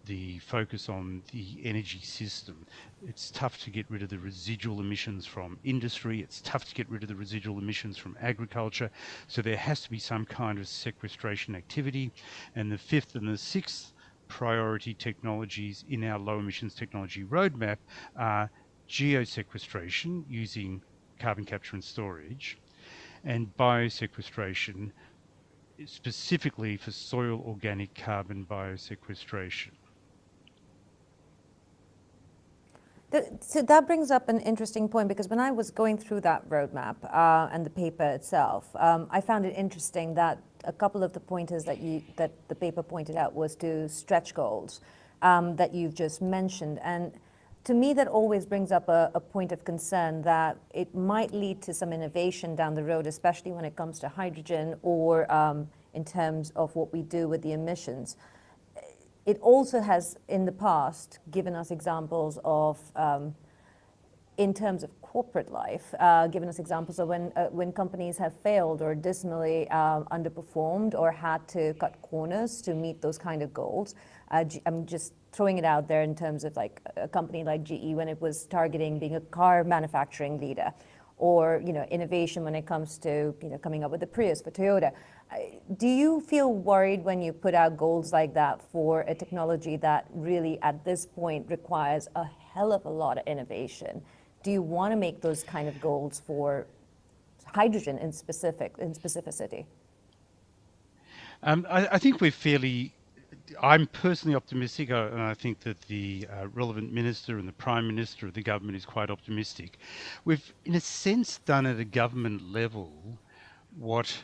the focus on the energy system. It's tough to get rid of the residual emissions from industry. It's tough to get rid of the residual emissions from agriculture. So there has to be some kind of sequestration activity. And the fifth and the sixth priority technologies in our low emissions technology roadmap are geosequestration using carbon capture and storage, and biosequestration, specifically for soil organic carbon biosequestration. So that brings up an interesting point, because when I was going through that roadmap and the paper itself, I found it interesting that a couple of the pointers that the paper pointed out was to stretch goals that you've just mentioned. And to me, that always brings up a point of concern that it might lead to some innovation down the road, especially when it comes to hydrogen or in terms of what we do with the emissions. It also has, in the past, given us examples of, in terms of corporate life, given us examples of when companies have failed or dismally underperformed or had to cut corners to meet those kind of goals. I'm just throwing it out there in terms of like a company like GE when it was targeting being a car manufacturing leader, or innovation when it comes to coming up with the Prius for Toyota. Do you feel worried when you put out goals like that for a technology that really at this point requires a hell of a lot of innovation? Do you want to make those kind of goals for hydrogen in specificity? I think we're fairly. I'm personally optimistic, and I think that the relevant minister and the Prime Minister of the government is quite optimistic. We've, in a sense, done at a government level what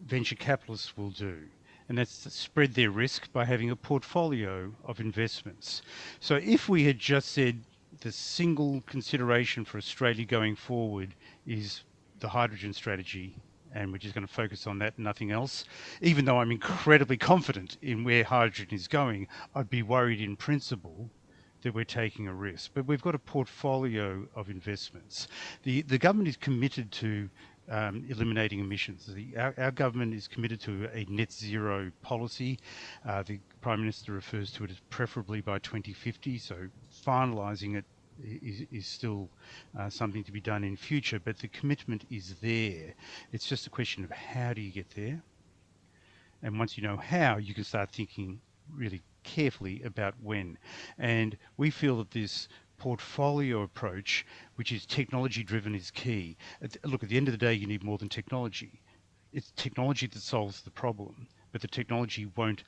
venture capitalists will do, and that's to spread their risk by having a portfolio of investments. So if we had just said the single consideration for Australia going forward is the hydrogen strategy, and we're just going to focus on that and nothing else, even though I'm incredibly confident in where hydrogen is going, I'd be worried in principle that we're taking a risk. But we've got a portfolio of investments. The government is committed to eliminating emissions. Our government is committed to a net zero policy. The Prime Minister refers to it as preferably by 2050, so finalising it is still something to be done in future, but the commitment is there. It's just a question of how do you get there? And once you know how, you can start thinking really carefully about when. And we feel that this portfolio approach, which is technology driven, is key. Look, at the end of the day, you need more than technology. It's technology that solves the problem, but the technology won't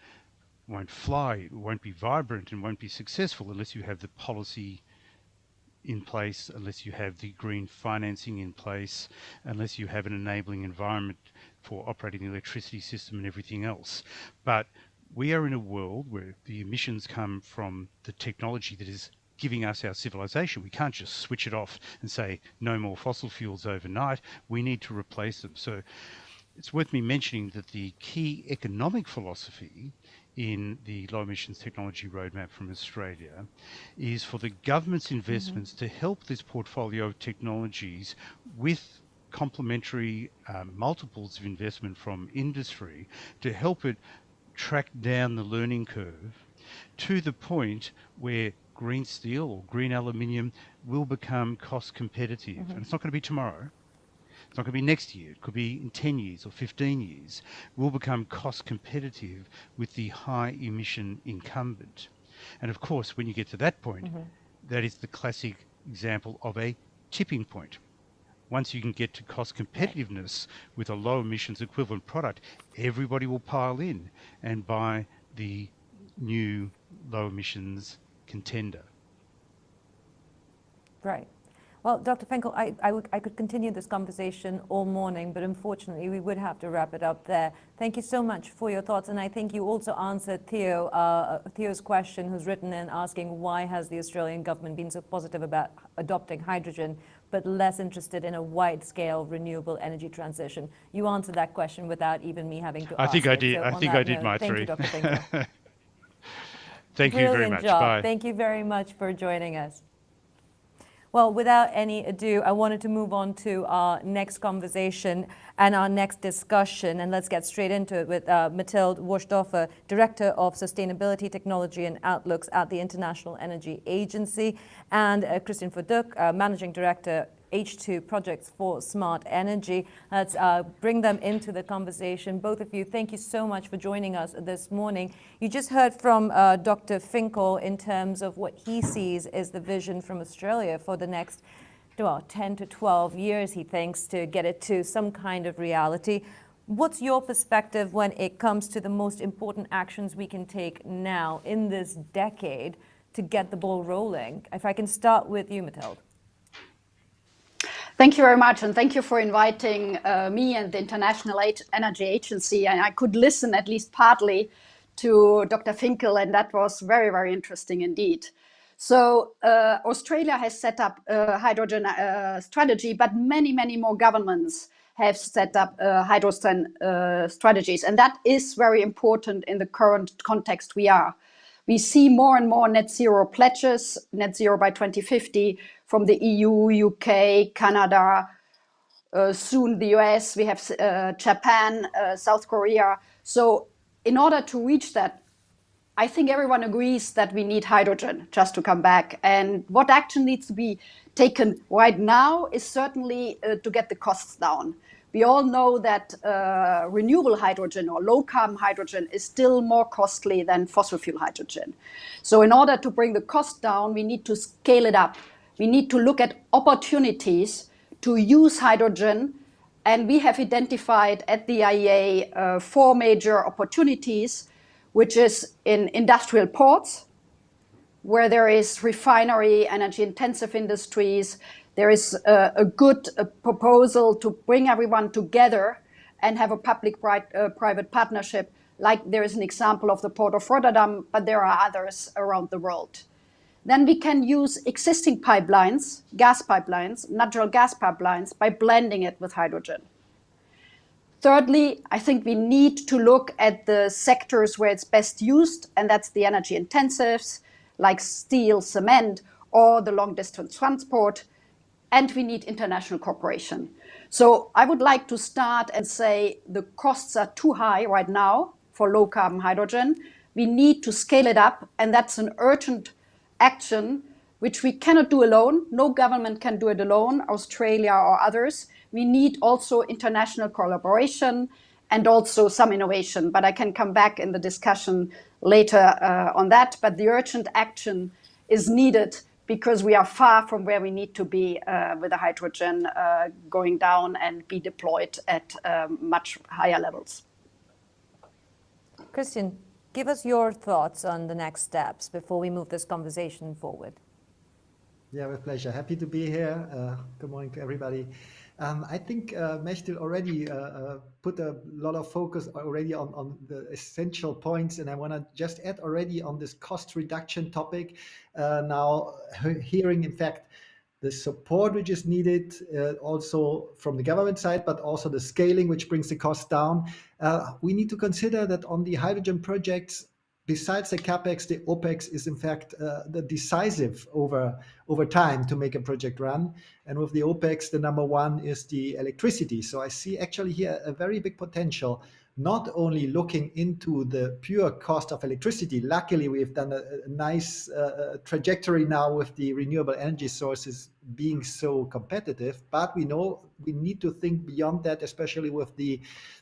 fly, it won't be vibrant, and won't be successful unless you have the policy in place, unless you have the green financing in place, unless you have an enabling environment for operating the electricity system and everything else. But we are in a world where the emissions come from the technology that is giving us our civilization. We can't just switch it off and say no more fossil fuels overnight. We need to replace them. So it's worth me mentioning that the key economic philosophy in the low emissions technology roadmap from Australia is for the government's investments to help this portfolio of technologies with complementary multiples of investment from industry to help it track down the learning curve to the point where green steel or green aluminium will become cost competitive. And it's not going to be tomorrow. It's not going to be next year. It could be in 10 years or 15 years. We'll become cost competitive with the high emission incumbent. And of course, when you get to that point, that is the classic example of a tipping point. Once you can get to cost competitiveness with a low emissions equivalent product, everybody will pile in and buy the new low emissions contender. Right. Well, Dr. Finkel, I could continue this conversation all morning, but unfortunately we would have to wrap it up there. Thank you so much for your thoughts, and I think you also answered Theo's question, who's written in asking why has the Australian government been so positive about adopting hydrogen, but less interested in a wide-scale renewable energy transition. You answered that question without even me having to ask I think I did. So I think I did my thank three. You, Dr. Finkel. Thank you very much. Job. Bye. Thank you very much for joining us. Well, without any ado, I wanted to move on to our next conversation and our next discussion. And let's get straight into it with Mathilde Worsdorfer, Director of Sustainability, Technology and Outlooks at the International Energy Agency, and Christian Verduk, Managing Director, H2 Projects for Smart Energy. Let's bring them into the conversation. Both of you, thank you so much for joining us this morning. You just heard from Dr. Finkel in terms of what he sees as the vision from Australia for the next 10 to 12 years, he thinks, to get it to some kind of reality. What's your perspective when it comes to the most important actions we can take now in this decade to get the ball rolling? If I can start with you, Mathilde. Thank you very much, and thank you for inviting me and the International Energy Agency. And I could listen at least partly to Dr. Finkel, and that was very, very interesting indeed. So Australia has set up a hydrogen strategy, but many, many more governments have set up hydrogen strategies. And that is very important in the current context we are. We see more and more net zero pledges, net zero by 2050, from the EU, UK, Canada, soon the US, we have Japan, South Korea. So in order to reach that, I think everyone agrees that we need hydrogen, just to come back. And what action needs to be taken right now is certainly to get the costs down. We all know that renewable hydrogen or low carbon hydrogen is still more costly than fossil fuel hydrogen. So in order to bring the cost down, we need to scale it up. We need to look at opportunities to use hydrogen. And we have identified at the IEA 4 major opportunities, which is in industrial ports, where there is refinery, energy intensive industries. There is a good proposal to bring everyone together and have a public-private partnership, like there is an example of the Port of Rotterdam, but there are others around the world. Then we can use existing pipelines, gas pipelines, natural gas pipelines, by blending it with hydrogen. Thirdly, I think we need to look at the sectors where it's best used, and that's the energy intensives, like steel, cement, or the long-distance transport. And we need international cooperation. So I would like to start and say the costs are too high right now for low carbon hydrogen. We need to scale it up, and that's an urgent action which we cannot do alone. No government can do it alone, Australia or others. We need also international collaboration and also some innovation. But I can come back in the discussion later on that. But the urgent action is needed because we are far from where we need to be with the hydrogen going down and be deployed at much higher levels. Christian, give us your thoughts on the next steps before we move this conversation forward. Yeah, with pleasure. Happy to be here. Good morning to everybody. I think Mechtel already put a lot of focus already on the essential points, and I want to just add already on this cost reduction topic. Now, hearing in fact the support which is needed also from the government side, but also the scaling which brings the cost down. We need to consider that on the hydrogen projects, besides the capex, the opex is in fact the decisive over time to make a project run. And with the opex, the number one is the electricity. So I see actually here a very big potential, not only looking into the pure cost of electricity. Luckily, we've done a nice trajectory now with the renewable energy sources being so competitive, but we know we need to think beyond that, especially with the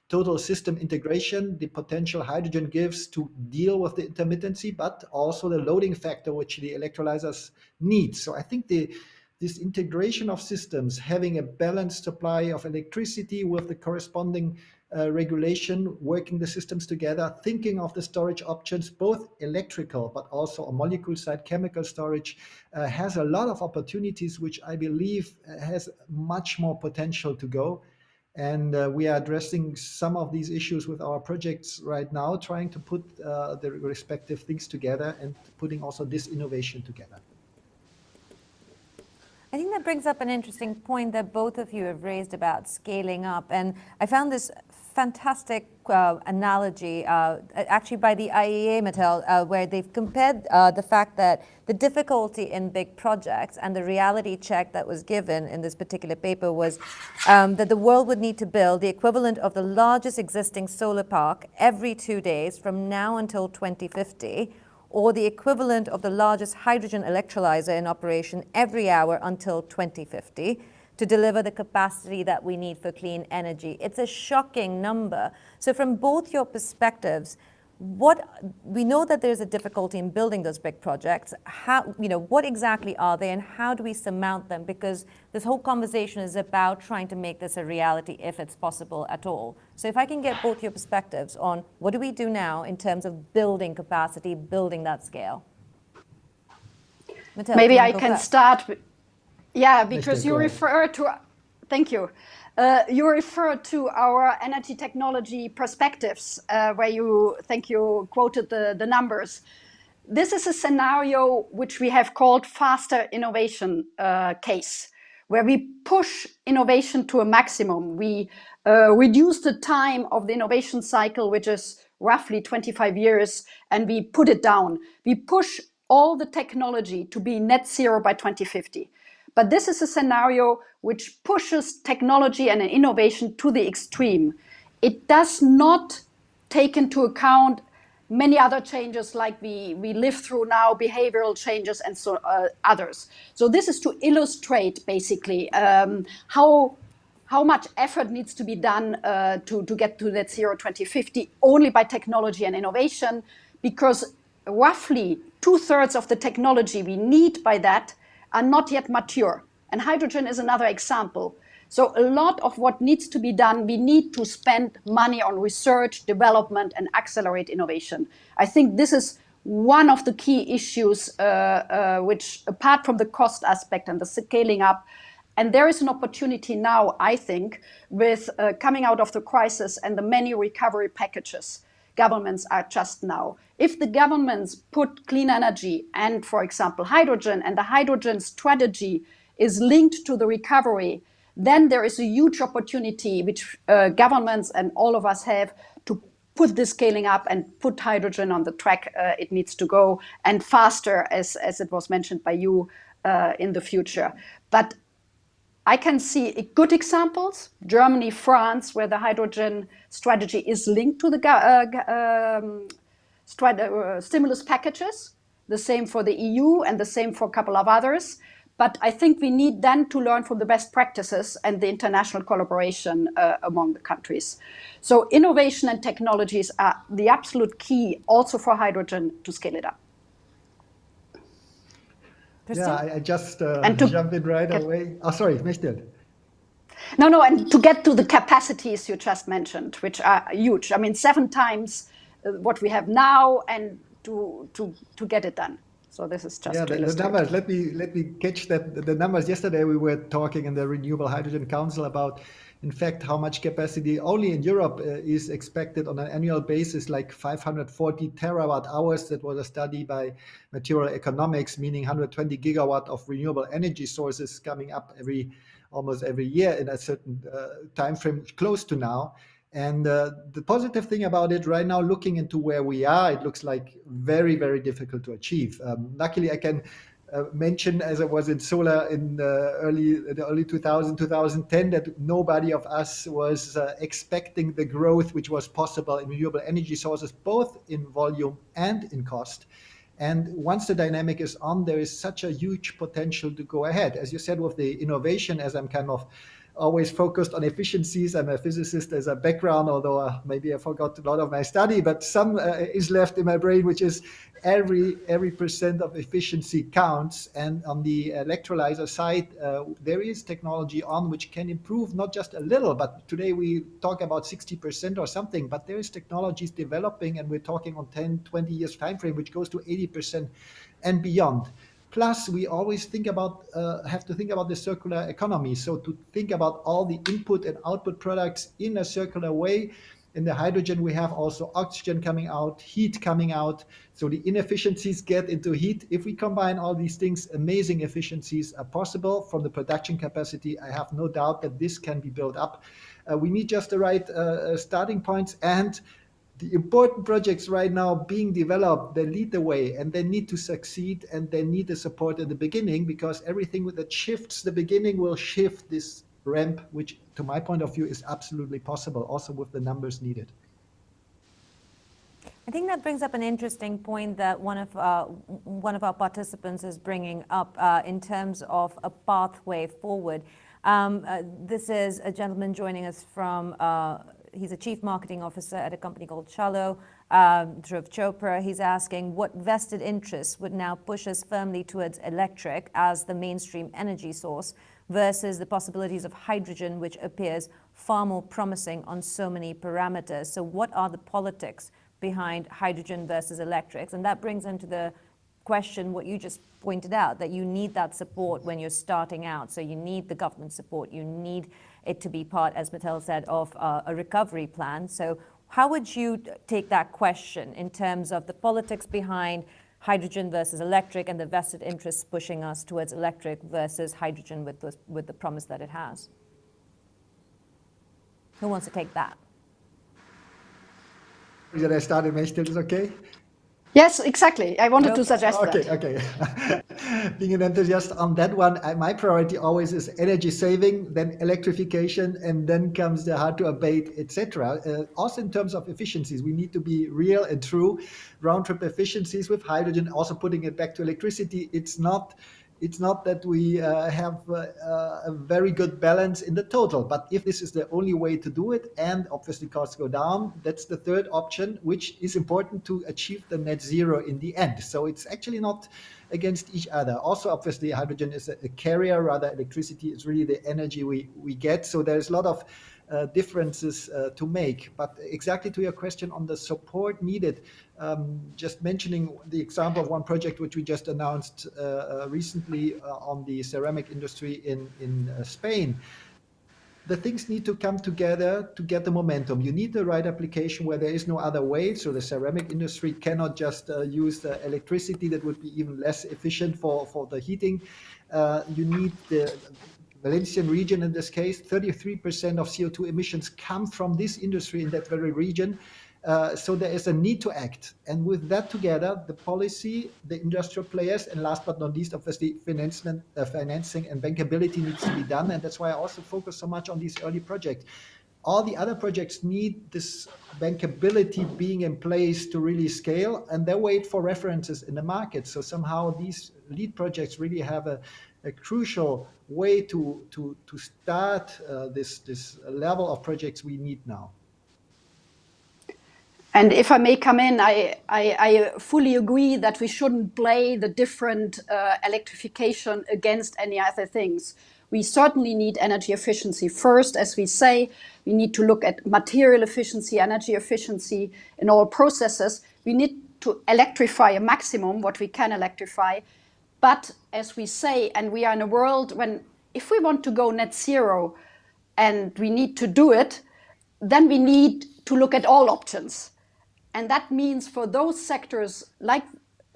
total system integration, the potential hydrogen gives to deal with the intermittency, but also the loading factor which the electrolyzers need. So I think this integration of systems, having a balanced supply of electricity with the corresponding regulation, working the systems together, thinking of the storage options, both electrical but also on molecule side, chemical storage, has a lot of opportunities, which I believe has much more potential to go. And we are addressing some of these issues with our projects right now, trying to put the respective things together and putting also this innovation together. I think that brings up an interesting point that both of you have raised about scaling up. And I found this fantastic analogy, actually by the IEA, Mattel, where they've compared the fact that the difficulty in big projects and the reality check that was given in this particular paper was that the world would need to build the equivalent of the largest existing solar park every 2 days from now until 2050, or the equivalent of the largest hydrogen electrolyzer in operation every hour until 2050 to deliver the capacity that we need for clean energy. It's a shocking number. So from both your perspectives, we know that there's a difficulty in building those big projects. What exactly are they and how do we surmount them? Because this whole conversation is about trying to make this a reality if it's possible at all. So if I can get both your perspectives on what do we do now in terms of building capacity, building that scale? Mattel, maybe I can start. Yeah, because you refer to, thank you. You refer to our energy technology perspectives, where you quoted the numbers. This is a scenario which we have called faster innovation case, where we push innovation to a maximum. We reduce the time of the innovation cycle, which is roughly 25 years, and we put it down. We push all the technology to be net zero by 2050. But this is a scenario which pushes technology and innovation to the extreme. It does not take into account many other changes like we live through now, behavioral changes and so others. So this is to illustrate basically how much effort needs to be done to get to net zero 2050 only by technology and innovation, because roughly 2/3 of the technology we need by that are not yet mature. And hydrogen is another example. So a lot of what needs to be done, we need to spend money on research, development, and accelerate innovation. I think this is one of the key issues which, apart from the cost aspect and the scaling up, and there is an opportunity now, I think, with coming out of the crisis and the many recovery packages governments are just now. If the governments put clean energy and, for example, hydrogen, and the hydrogen strategy is linked to the recovery, then there is a huge opportunity which governments and all of us have to put this scaling up and put hydrogen on the track it needs to go, and faster, as it was mentioned by you, in the future. But I can see good examples, Germany, France, where the hydrogen strategy is linked to the stimulus packages, the same for the EU and the same for a couple of others. But I think we need then to learn from the best practices and the international collaboration among the countries. So innovation and technologies are the absolute key also for hydrogen to scale it up. Yeah, I just jump in right away. Oh, sorry, Mechtel. No, and to get to the capacities you just mentioned, which are huge. I mean, 7 times what we have now, and to get it done. So this is just the numbers. Let me catch that. The numbers. Yesterday we were talking in the Renewable Hydrogen Council about, in fact, how much capacity only in Europe is expected on an annual basis, like 540 terawatt hours. That was a study by Material Economics, meaning 120 gigawatt of renewable energy sources coming up almost every year in a certain time frame close to now. And the positive thing about it right now, looking into where we are, it looks like very, very difficult to achieve. Luckily, I can mention, as I was in solar in the early 2010, that nobody of us was expecting the growth which was possible in renewable energy sources, both in volume and in cost. And once the dynamic is on, there is such a huge potential to go ahead. As you said, with the innovation, as I'm kind of always focused on efficiencies. I'm a physicist as a background, although maybe I forgot a lot of my study, but some is left in my brain, which is every % of efficiency counts. And on the electrolyzer side, there is technology on which can improve not just a little, but today we talk about 60% or something, but there is technologies developing, and we're talking on 10, 20 years time frame, which goes to 80% and beyond. Plus, we always have to think about the circular economy. So to think about all the input and output products in a circular way. In the hydrogen, we have also oxygen coming out, heat coming out. So the inefficiencies get into heat. If we combine all these things, amazing efficiencies are possible from the production capacity. I have no doubt that this can be built up. We need just the right starting points, and the important projects right now being developed, they lead the way, and they need to succeed, and they need the support in the beginning, because everything that shifts the beginning will shift this ramp, which to my point of view is absolutely possible, also with the numbers needed. I think that brings up an interesting point that one of our participants is bringing up in terms of a pathway forward. This is a gentleman joining us from he's a chief marketing officer at a company called Chalo, Dhruv Chopra. He's asking what vested interests would now push us firmly towards electric as the mainstream energy source versus the possibilities of hydrogen, which appears far more promising on so many parameters. So what are the politics behind hydrogen versus electrics? And that brings into the question what you just pointed out, that you need that support when you're starting out. So you need the government support, you need it to be part, as Mechtel said, of a recovery plan. So how would you take that question in terms of the politics behind hydrogen versus electric and the vested interests pushing us towards electric versus hydrogen with the promise that it has? Who wants to take that? Should I start, Mechtel? Is okay? Yes, exactly. I wanted to suggest that. Okay. Being an enthusiast on that one, my priority always is energy saving, then electrification, and then comes the hard to abate, etc. Also in terms of efficiencies, we need to be real and true. Round trip efficiencies with hydrogen, also putting it back to electricity. It's not that we have a very good balance in the total, but if this is the only way to do it, and obviously costs go down, that's the third option, which is important to achieve the net zero in the end. So it's actually not against each other. Also, obviously, hydrogen is a carrier, rather electricity is really the energy we get. So there's a lot of differences to make. But exactly to your question on the support needed, just mentioning the example of one project which we just announced recently on the ceramic industry in Spain. The things need to come together to get the momentum. You need the right application where there is no other way. So the ceramic industry cannot just use the electricity that would be even less efficient for the heating. You need the Valencian region in this case. 33% of CO2 emissions come from this industry in that very region. So there is a need to act. And with that together, the policy, the industrial players, and last but not least, obviously, financing and bankability needs to be done. And that's why I also focus so much on these early projects. All the other projects need this bankability being in place to really scale, and they wait for references in the market. So somehow these lead projects really have a a crucial way to start this level of projects we need now. And if I may come in, I fully agree that we shouldn't play the different electrification against any other things. We certainly need energy efficiency first, as we say. We need to look at material efficiency, energy efficiency in all processes. We need to electrify a maximum, what we can electrify. But as we say, and we are in a world when, if we want to go net zero and we need to do it, then we need to look at all options. And that means for those sectors like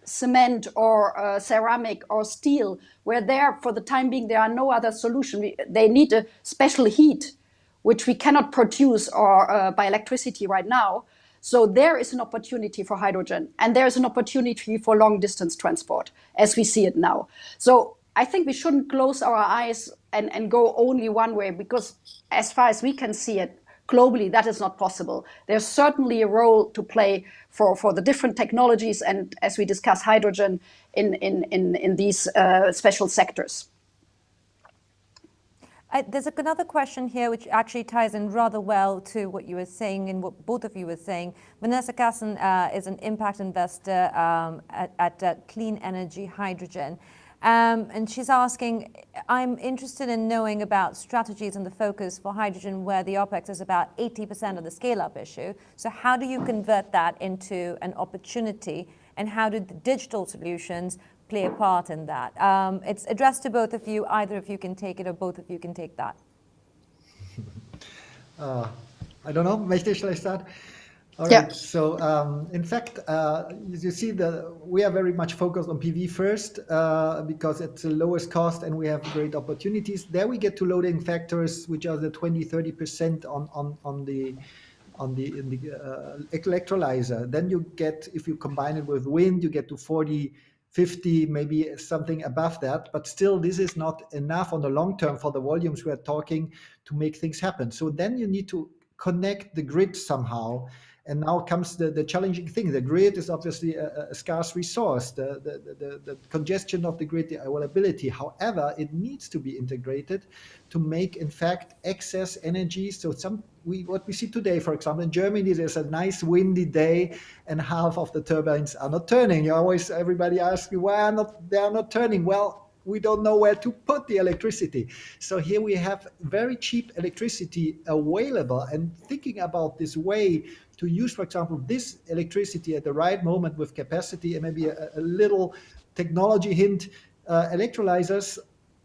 cement or ceramic or steel, where there, for the time being, there are no other solution. They need a special heat, which we cannot produce or by electricity right now. So there is an opportunity for hydrogen, and there is an opportunity for long distance transport as we see it now. So I think we shouldn't close our eyes and go only one way, because as far as we can see it, globally, that is not possible. There's certainly a role to play for the different technologies, and as we discuss hydrogen in these special sectors. There's another question here which actually ties in rather well to what you were saying and what both of you were saying. Vanessa Casson is an impact investor at Clean Energy Hydrogen. And she's asking, I'm interested in knowing about strategies and the focus for hydrogen where the OPEX is about 80% of the scale-up issue. So how do you convert that into an opportunity, and how do the digital solutions play a part in that? It's addressed to both of you. Either of you can take it, or both of you can take that. I don't know. Mechtel, shall I start? All right. So, in fact, you see, we are very much focused on PV first because it's the lowest cost and we have great opportunities. There we get to loading factors which are the 20-30% on the electrolyzer. Then you get, if you combine it with wind, you get to 40-50, maybe something above that. But still, this is not enough on the long term for the volumes we are talking to make things happen. So then you need to connect the grid somehow. And now comes the challenging thing. The grid is obviously a scarce resource, the congestion of the grid, the availability. However, it needs to be integrated to make, in fact, excess energy. So what we see today, for example, in Germany, there's a nice windy day and half of the turbines are not turning. Everybody asks me, why they are not turning? Well, we don't know where to put the electricity. So here we have very cheap electricity available, and thinking about this way to use, for example, this electricity at the right moment with capacity and maybe a little technology hint. Electrolyzers,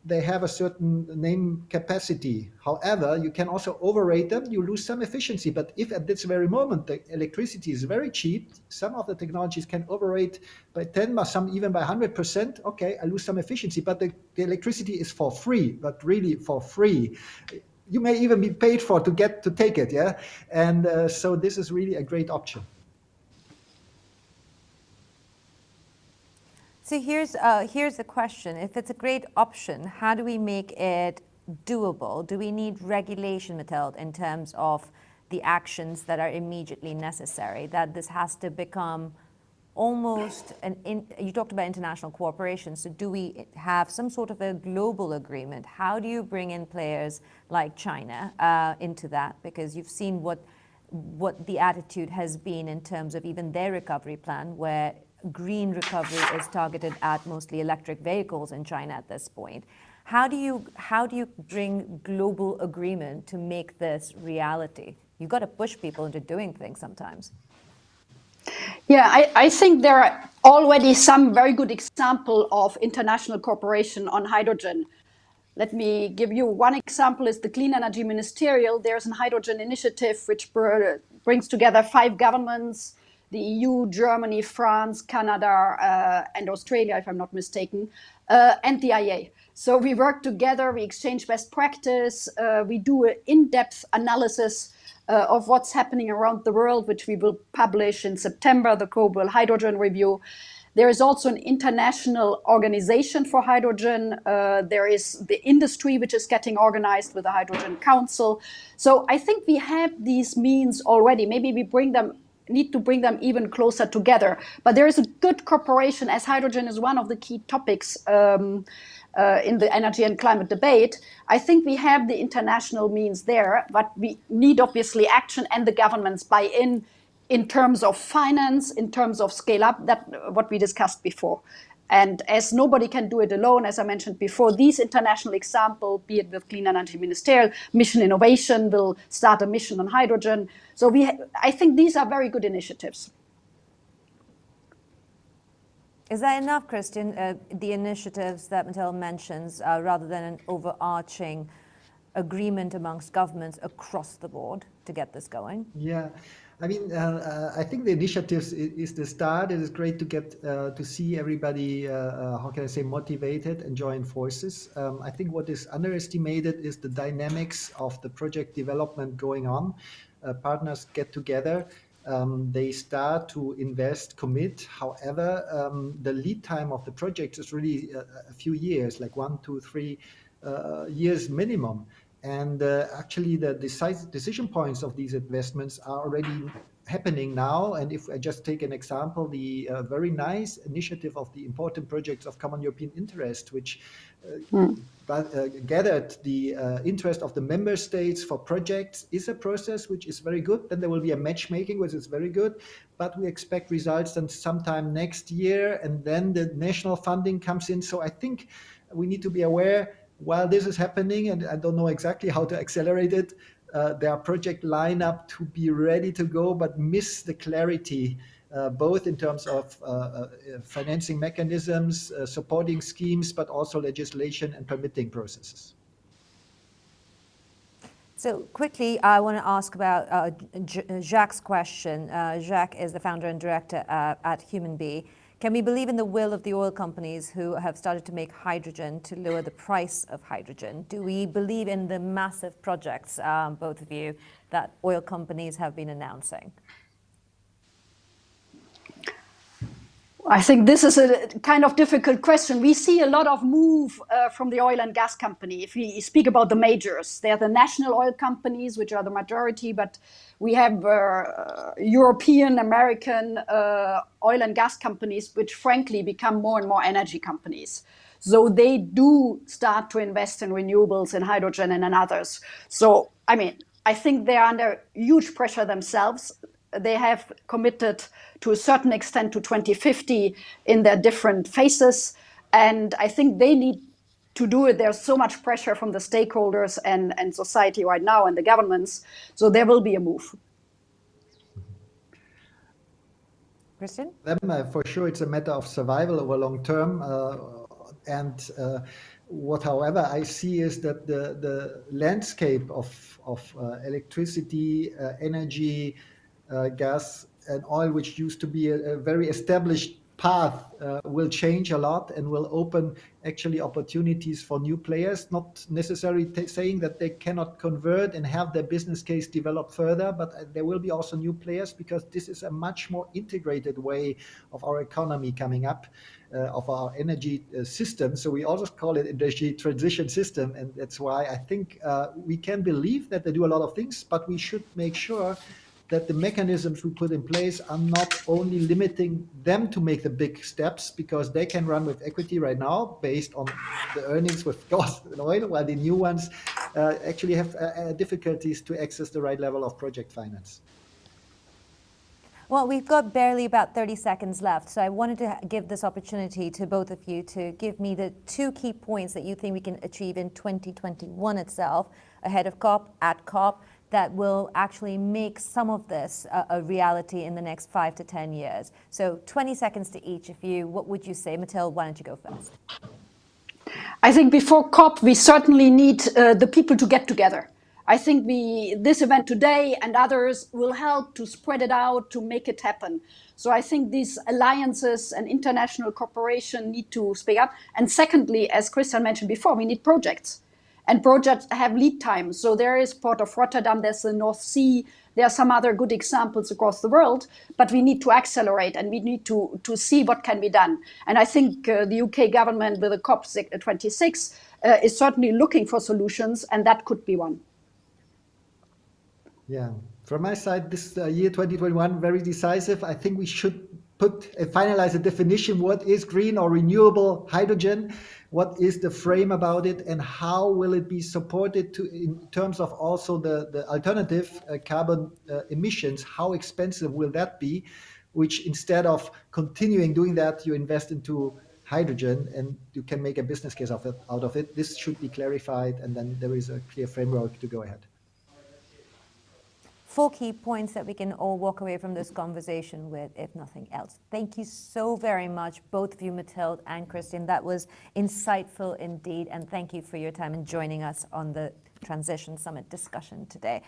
they have a certain name capacity. However, you can also overrate them. You lose some efficiency. But if at this very moment the electricity is very cheap, some of the technologies can overrate by 10, some even by 100%. Okay, I lose some efficiency, but the electricity is for free, but really for free. You may even be paid for to take it, yeah? And so this is really a great option. So here's the question. If it's a great option, how do we make it doable? Do we need regulation, Mechtel, in terms of the actions that are immediately necessary? That this has to become almost you talked about international cooperation. So do we have some sort of a global agreement? How do you bring in players like China into that? Because you've seen what the attitude has been in terms of even their recovery plan, where green recovery is targeted at mostly electric vehicles in China at this point. How do you bring global agreement to make this reality? You've got to push people into doing things sometimes. Yeah, I think there are already some very good example of international cooperation on hydrogen. Let me give you one example is the Clean Energy Ministerial. There's a hydrogen initiative which brings together 5 governments, the EU, Germany, France, Canada, and Australia, if I'm not mistaken, and the IEA. So we work together, we exchange best practice, we do an in-depth analysis of what's happening around the world, which we will publish in September, the Global Hydrogen Review. There is also an international organization for hydrogen. There is the industry, which is getting organized with the Hydrogen Council. So I think we have these means already. Maybe we need to bring them even closer together. But there is a good cooperation, as hydrogen is one of the key topics in the energy and climate debate. I think we have the international means there, but we need obviously action and the governments buy-in terms of finance, in terms of scale up, that what we discussed before. And as nobody can do it alone, as I mentioned before, these international examples, be it with Clean Energy Ministerial, Mission Innovation will start a mission on hydrogen. So I think these are very good initiatives. Is that enough, Christian, the initiatives that Mathilde mentions, rather than an overarching agreement amongst governments across the board to get this going? Yeah. I mean, I think the initiatives is the start. It is great to get to see everybody, how can I say, motivated and join forces. I think what is underestimated is the dynamics of the project development going on. Partners get together. They start to invest, commit. However, the lead time of the project is really a few years, like 1, 2, 3 years minimum. And actually, the decision points of these investments are already happening now. And if I just take an example, the very nice initiative of the important projects of common European interest, which gathered the interest of the member states for projects, is a process which is very good. Then there will be a matchmaking, which is very good. But we expect results then sometime next year. And then the national funding comes in. So I think we need to be aware, while this is happening, and I don't know exactly how to accelerate it, there are project lineup to be ready to go, but miss the clarity, both in terms of financing mechanisms, supporting schemes, but also legislation and permitting processes. So quickly, I want to ask about Jacques' question. Jacques is the founder and director at Human Bee. Can we believe in the will of the oil companies who have started to make hydrogen to lower the price of hydrogen? Do we believe in the massive projects, both of you, that oil companies have been announcing? I think this is a kind of difficult question. We see a lot of move from the oil and gas company. If we speak about the majors, they are the national oil companies, which are the majority, but we have European, American oil and gas companies, which frankly become more and more energy companies. So they do start to invest in renewables and hydrogen and in others. So, I mean, I think they're under huge pressure themselves. They have committed to a certain extent to 2050 in their different phases. And I think they need to do it. There's so much pressure from the stakeholders and society right now and the governments. So there will be a move. Christian? For sure, it's a matter of survival over long term. What, however, I see is that the landscape of electricity, energy, gas and oil, which used to be a very established path, will change a lot and will open actually opportunities for new players, not necessarily saying that they cannot convert and have their business case develop further, but there will be also new players, because this is a much more integrated way of our economy coming up, of our energy system. So we also call it energy transition system. And that's why I think we can believe that they do a lot of things, but we should make sure that the mechanisms we put in place are not only limiting them to make the big steps, because they can run with equity right now based on the earnings with gas and oil, while the new ones actually have difficulties to access the right level of project finance. Well, we've got barely about 30 seconds left, so I wanted to give this opportunity to both of you to give me the 2 key points that you think we can achieve in 2021 itself, ahead of COP, at COP, that will actually make some of this a reality in the next 5 to 10 years. So 20 seconds to each of you. What would you say? Mathilde, why don't you go first? I think before COP, we certainly need the people to get together. I think this event today and others will help to spread it out, to make it happen. So I think these alliances and international cooperation need to speak up. And secondly, as Christian mentioned before, we need projects. And projects have lead times. So there is Port of Rotterdam, there's the North Sea, there are some other good examples across the world, but we need to accelerate and we need to see what can be done. And I think the UK government with the COP26 is certainly looking for solutions, and that could be one. Yeah, from my side, this year 2021, very decisive. I think we should finalize a definition. What is green or renewable hydrogen? What is the frame about it, and how will it be supported in terms of also the alternative carbon emissions? How expensive will that be? Which instead of continuing doing that, you invest into hydrogen and you can make a business case out of it. This should be clarified, and then there is a clear framework to go ahead. 4 key points that we can all walk away from this conversation with, if nothing else. Thank you so very much, both of you, Mathilde and Christine. That was insightful indeed, and thank you for your time and joining us on the Transition Summit discussion today.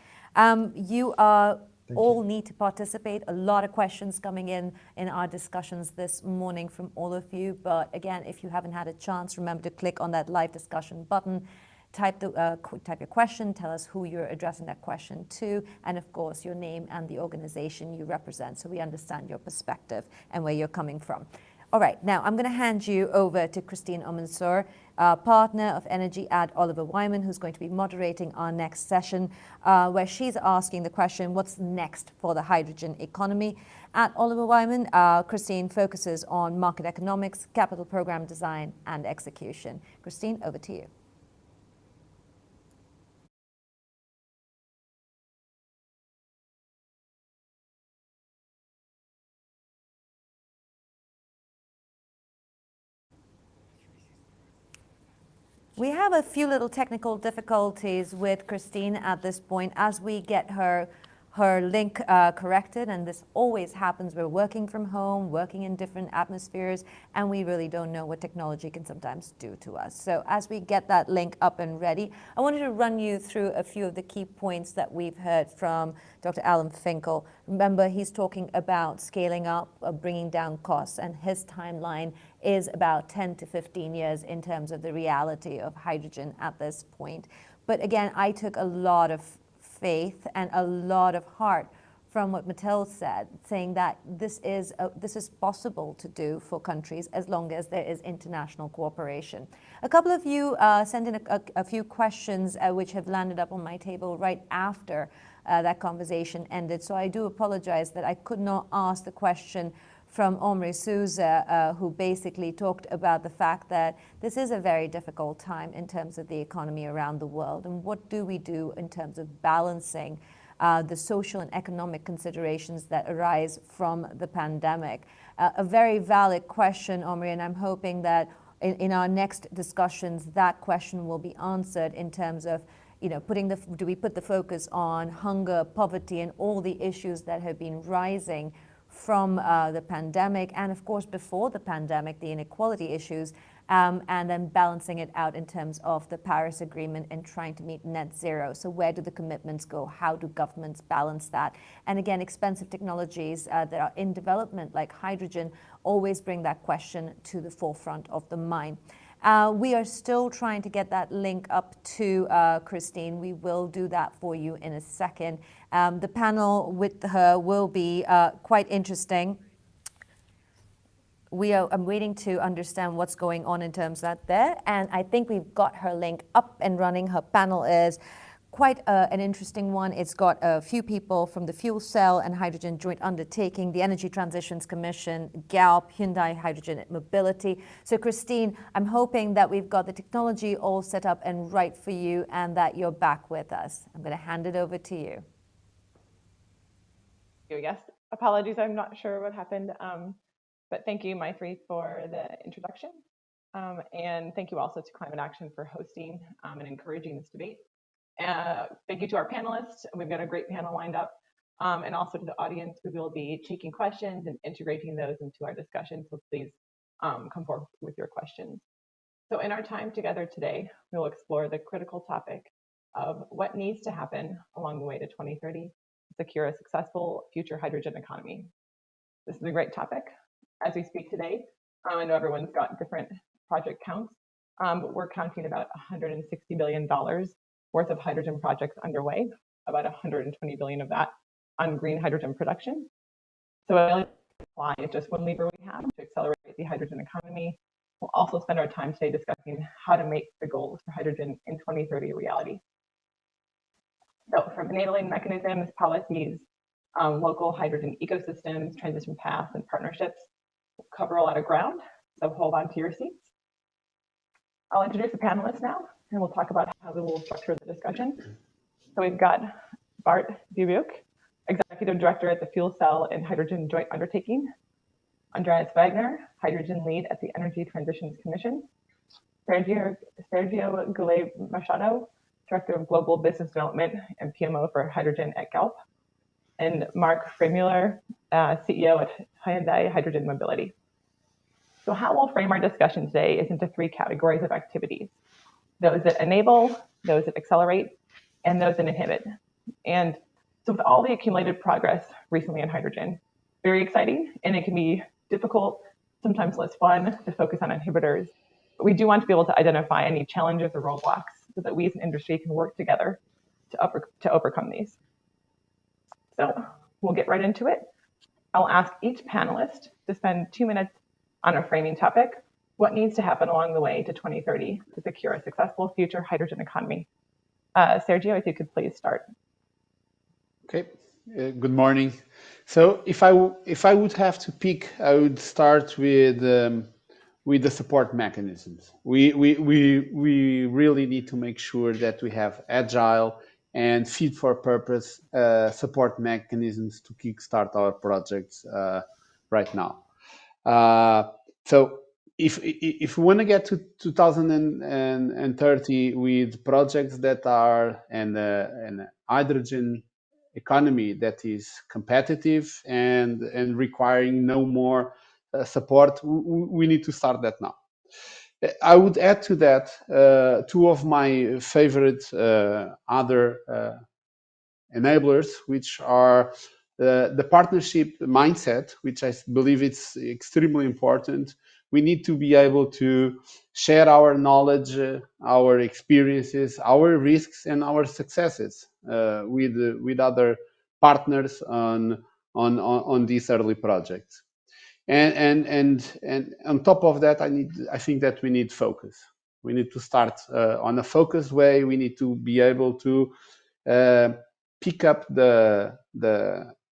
You all need to participate. A lot of questions coming in our discussions this morning from all of you. But again, if you haven't had a chance, remember to click on that live discussion button. Type your question, tell us who you're addressing that question to, and of course your name and the organization you represent, so we understand your perspective and where you're coming from. All right, now I'm going to hand you over to Christine Amansour, partner of energy at Oliver Wyman, who's going to be moderating our next session, where she's asking the question, what's next for the hydrogen economy? At Oliver Wyman, Christine focuses on market economics, capital program design, and execution. Christine, over to you. We have a few little technical difficulties with Christine at this point as we get her link corrected, and this always happens. We're working from home, working in different atmospheres, and we really don't know what technology can sometimes do to us. So as we get that link up and ready, I wanted to run you through a few of the key points that we've heard from Dr. Alan Finkel. Remember, he's talking about scaling up, bringing down costs, and his timeline is about 10 to 15 years in terms of the reality of hydrogen at this point. But again, I took a lot of faith and a lot of heart from what Mathilde said, saying that this is possible to do for countries as long as there is international cooperation. A couple of you sent in a few questions which have landed up on my table right after that conversation ended. So I do apologize that I could not ask the question from Omri Souza, who basically talked about the fact that this is a very difficult time in terms of the economy around the world, and what do we do in terms of balancing the social and economic considerations that arise from the pandemic. A very valid question, Omri, and I'm hoping that in our next discussions that question will be answered in terms of, you know, do we put the focus on hunger, poverty, and all the issues that have been rising from the pandemic, and of course before the pandemic, the inequality issues, and then balancing it out in terms of the Paris Agreement and trying to meet net zero. So where do the commitments go? How do governments balance that? And again, expensive technologies that are in development like hydrogen always bring that question to the forefront of the mind. We are still trying to get that link up to Christine. We will do that for you in a second. The panel with her will be quite interesting. I'm waiting to understand what's going on in terms of that there. And I think we've got her link up and running. Her panel is quite an interesting one. It's got a few people from the Fuel Cell and Hydrogen Joint Undertaking, the Energy Transitions Commission, Galp, Hyundai Hydrogen Mobility. So Christine, I'm hoping that we've got the technology all set up and right for you and that you're back with us. I'm going to hand it over to you. Yes, apologies, I'm not sure what happened, but thank you, Maitri, for the introduction. And thank you also to Climate Action for hosting and encouraging this debate. Thank you to our panelists. We've got a great panel lined up, and also to the audience. We will be taking questions and integrating those into our discussion, so please come forward with your questions. So in our time together today, we'll explore the critical topic of what needs to happen along the way to 2030 to secure a successful future hydrogen economy. This is a great topic. As we speak today, I know everyone's got different project counts, but we're counting about $160 billion worth of hydrogen projects underway, about 120 billion of that on green hydrogen production. So supply is just one lever we have to accelerate the hydrogen economy. We'll also spend our time today discussing how to make the goals for hydrogen in 2030 a reality. So from enabling mechanisms, policies, local hydrogen ecosystems, transition paths, and partnerships. We'll cover a lot of ground, so hold on to your seats. I'll introduce the panelists now, and we'll talk about how we will structure the discussion. So we've got Bart Dubuc, Executive Director at the Fuel Cell and Hydrogen Joint Undertaking, Andreas Wagner, Hydrogen Lead at the Energy Transitions Commission, Sergio Goulet Machado, Director of Global Business Development and PMO for Hydrogen at Galp, and Mark Fremuller, CEO at Hyundai Hydrogen Mobility. So how we'll frame our discussion today is into three categories of activities: those that enable, those that accelerate, and those that inhibit. And so with all the accumulated progress recently in hydrogen, very exciting, and it can be difficult, sometimes less fun to focus on inhibitors. But we do want to be able to identify any challenges or roadblocks so that we as an industry can work together to overcome these. So we'll get right into it. I'll ask each panelist to spend 2 minutes on a framing topic: what needs to happen along the way to 2030 to secure a successful future hydrogen economy. Sergio, if you could please start. Okay, good morning. So if I would have to pick, I would start with the support mechanisms. We really need to make sure that we have agile and fit for purpose support mechanisms to kickstart our projects right now. So if we want to get to 2030 with projects that are an hydrogen economy that is competitive and requiring no more support, we need to start that now. I would add to that two of my favorite other enablers, which are the partnership mindset, which I believe it's extremely important. We need to be able to share our knowledge, our experiences, our risks, and our successes with other partners on these early projects. And on top of that, I think that we need focus. We need to start on a focused way. We need to be able to pick up the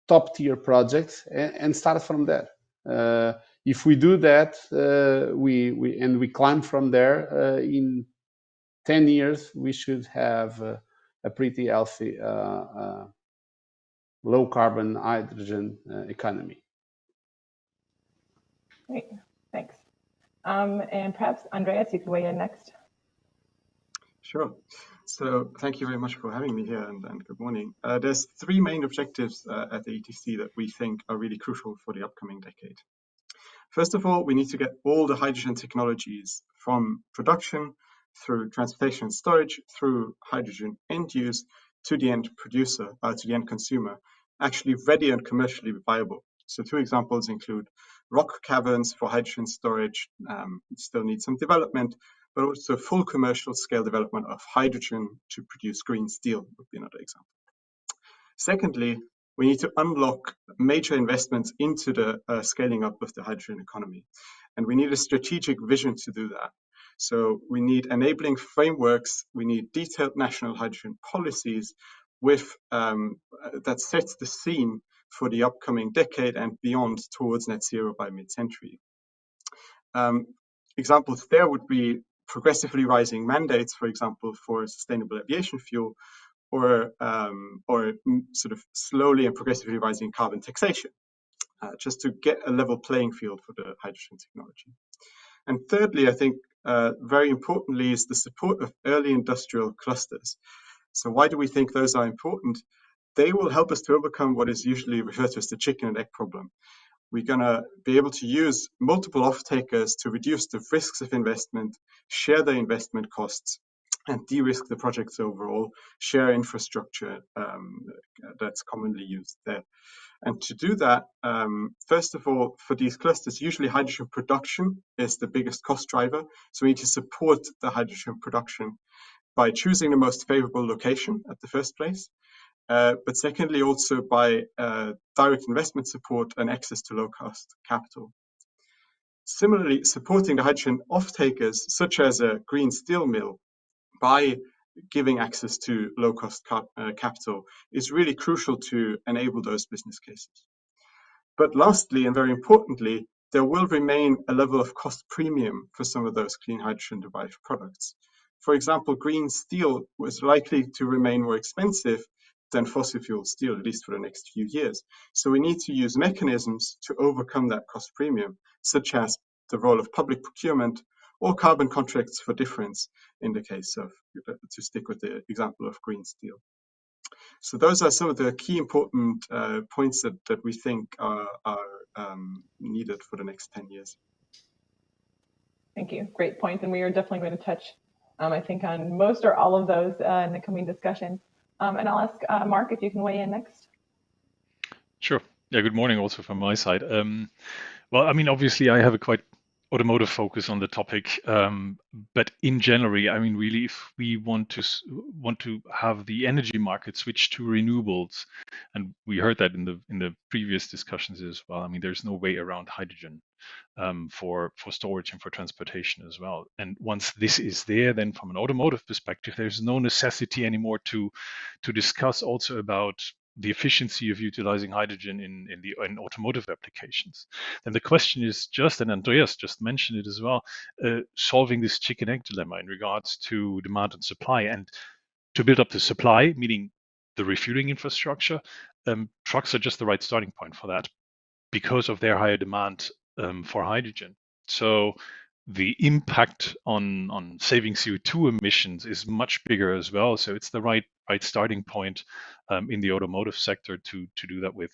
top tier projects and start from there. If we do that, we climb from there, in 10 years, we should have a pretty healthy low carbon hydrogen economy. Great, thanks. And perhaps Andreas, you could weigh in next. Sure. So thank you very much for having me here, and good morning. There's three main objectives at the ETC that we think are really crucial for the upcoming decade. First of all, we need to get all the hydrogen technologies from production through transportation and storage, through hydrogen end use to the end producer, to the end consumer, actually ready and commercially viable. So two examples include rock caverns for hydrogen storage, still need some development, but also full commercial scale development of hydrogen to produce green steel would be another example. Secondly, we need to unlock major investments into the scaling up of the hydrogen economy. And we need a strategic vision to do that. So we need enabling frameworks, we need detailed national hydrogen policies with that sets the scene for the upcoming decade and beyond towards net zero by mid-century. Examples there would be progressively rising mandates, for example, for sustainable aviation fuel, or sort of slowly and progressively rising carbon taxation, just to get a level playing field for the hydrogen technology. And thirdly, I think very importantly is the support of early industrial clusters. So why do we think those are important? They will help us to overcome what is usually referred to as the chicken and egg problem. We're going to be able to use multiple off-takers to reduce the risks of investment, share the investment costs, and de-risk the projects overall, share infrastructure that's commonly used there. And to do that, first of all, for these clusters, usually hydrogen production is the biggest cost driver. So we need to support the hydrogen production by choosing the most favorable location at the first place. But secondly, also by direct investment support and access to low-cost capital. Similarly, supporting the hydrogen off-takers, such as a green steel mill, by giving access to low-cost capital is really crucial to enable those business cases. But lastly, and very importantly, there will remain a level of cost premium for some of those clean hydrogen-derived products. For example, green steel was likely to remain more expensive than fossil fuel steel, at least for the next few years. So we need to use mechanisms to overcome that cost premium, such as the role of public procurement or carbon contracts for difference in the case of, to stick with the example of green steel. So those are some of the key important points that we think are needed for the next 10 years. Thank you. Great point. And we are definitely going to touch, I think, on most or all of those in the coming discussion. And I'll ask Mark if you can weigh in next. Sure. Yeah, good morning also from my side. Well, I mean, obviously I have a quite automotive focus on the topic, but in general, I mean, really, if we want to have the energy market switch to renewables, and we heard that in the previous discussions as well. I mean, there's no way around hydrogen for storage and for transportation as well. And once this is there, then from an automotive perspective, there's no necessity anymore to discuss also about the efficiency of utilizing hydrogen in automotive applications. Then the question is just, and Andreas just mentioned it as well, solving this chicken egg dilemma in regards to demand and supply. And to build up the supply, meaning the refueling infrastructure, trucks are just the right starting point for that because of their higher demand for hydrogen. So the impact on saving CO2 emissions is much bigger as well. So it's the right starting point in the automotive sector to do that with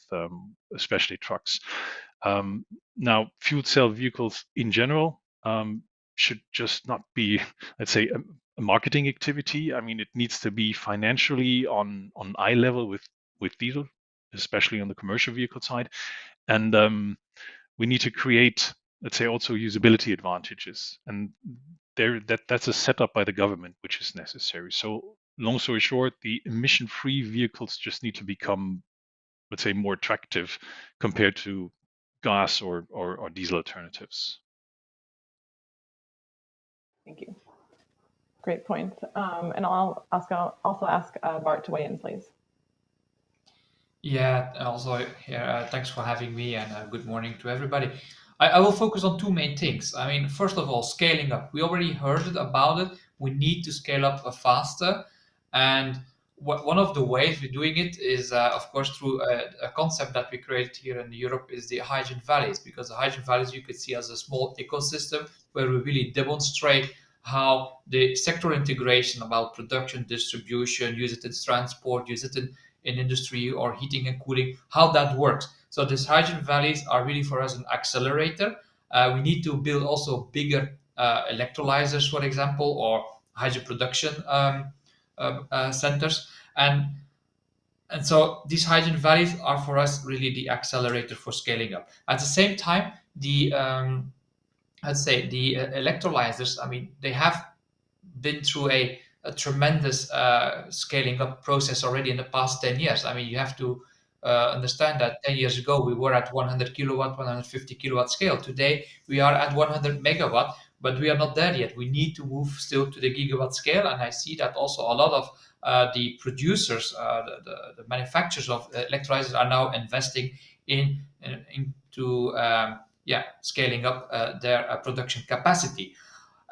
especially trucks. Now, fuel cell vehicles in general should just not be, let's say, a marketing activity. I mean, it needs to be financially on eye level with diesel, especially on the commercial vehicle side. And we need to create, let's say, also usability advantages. And that's a setup by the government, which is necessary. So long story short, the emission-free vehicles just need to become, let's say, more attractive compared to gas or diesel alternatives. Thank you. Great point. And I'll also ask Bart to weigh in, please. Yeah, also here, thanks for having me, and good morning to everybody. I will focus on two main things. I mean, first of all, scaling up. We already heard about it. We need to scale up faster. And one of the ways we're doing it is, of course, through a concept that we created here in Europe is the hydrogen valleys, because the hydrogen valleys you could see as a small ecosystem where we really demonstrate how the sector integration about production, distribution, use it in transport, use it in industry or heating and cooling, how that works. So these hydrogen valleys are really for us an accelerator. We need to build also bigger electrolyzers, for example, or hydrogen production centers. And so these hydrogen valleys are for us really the accelerator for scaling up. At the same time, the I'd say the electrolyzers, I mean, they have been through a tremendous scaling up process already in the past 10 years. I mean, you have to understand that 10 years ago, we were at 100 kilowatt, 150 kilowatt scale. Today, we are at 100 megawatt, but we are not there yet. We need to move still to the gigawatt scale. And I see that also a lot of the producers, the manufacturers of electrolyzers are now investing into scaling up their production capacity.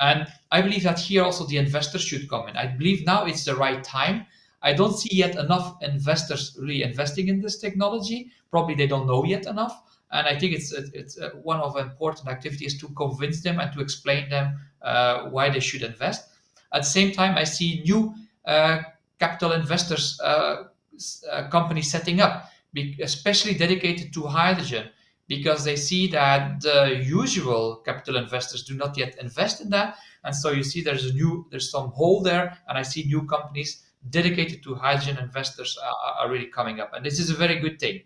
And I believe that here also the investors should come in. I believe now it's the right time. I don't see yet enough investors really investing in this technology. Probably they don't know yet enough. And I think it's one of the important activities to convince them and to explain them why they should invest. At the same time, I see new capital investors, companies setting up, especially dedicated to hydrogen, because they see that the usual capital investors do not yet invest in that. And so you see there's some hole there, and I see new companies dedicated to hydrogen investors are really coming up. And this is a very good thing,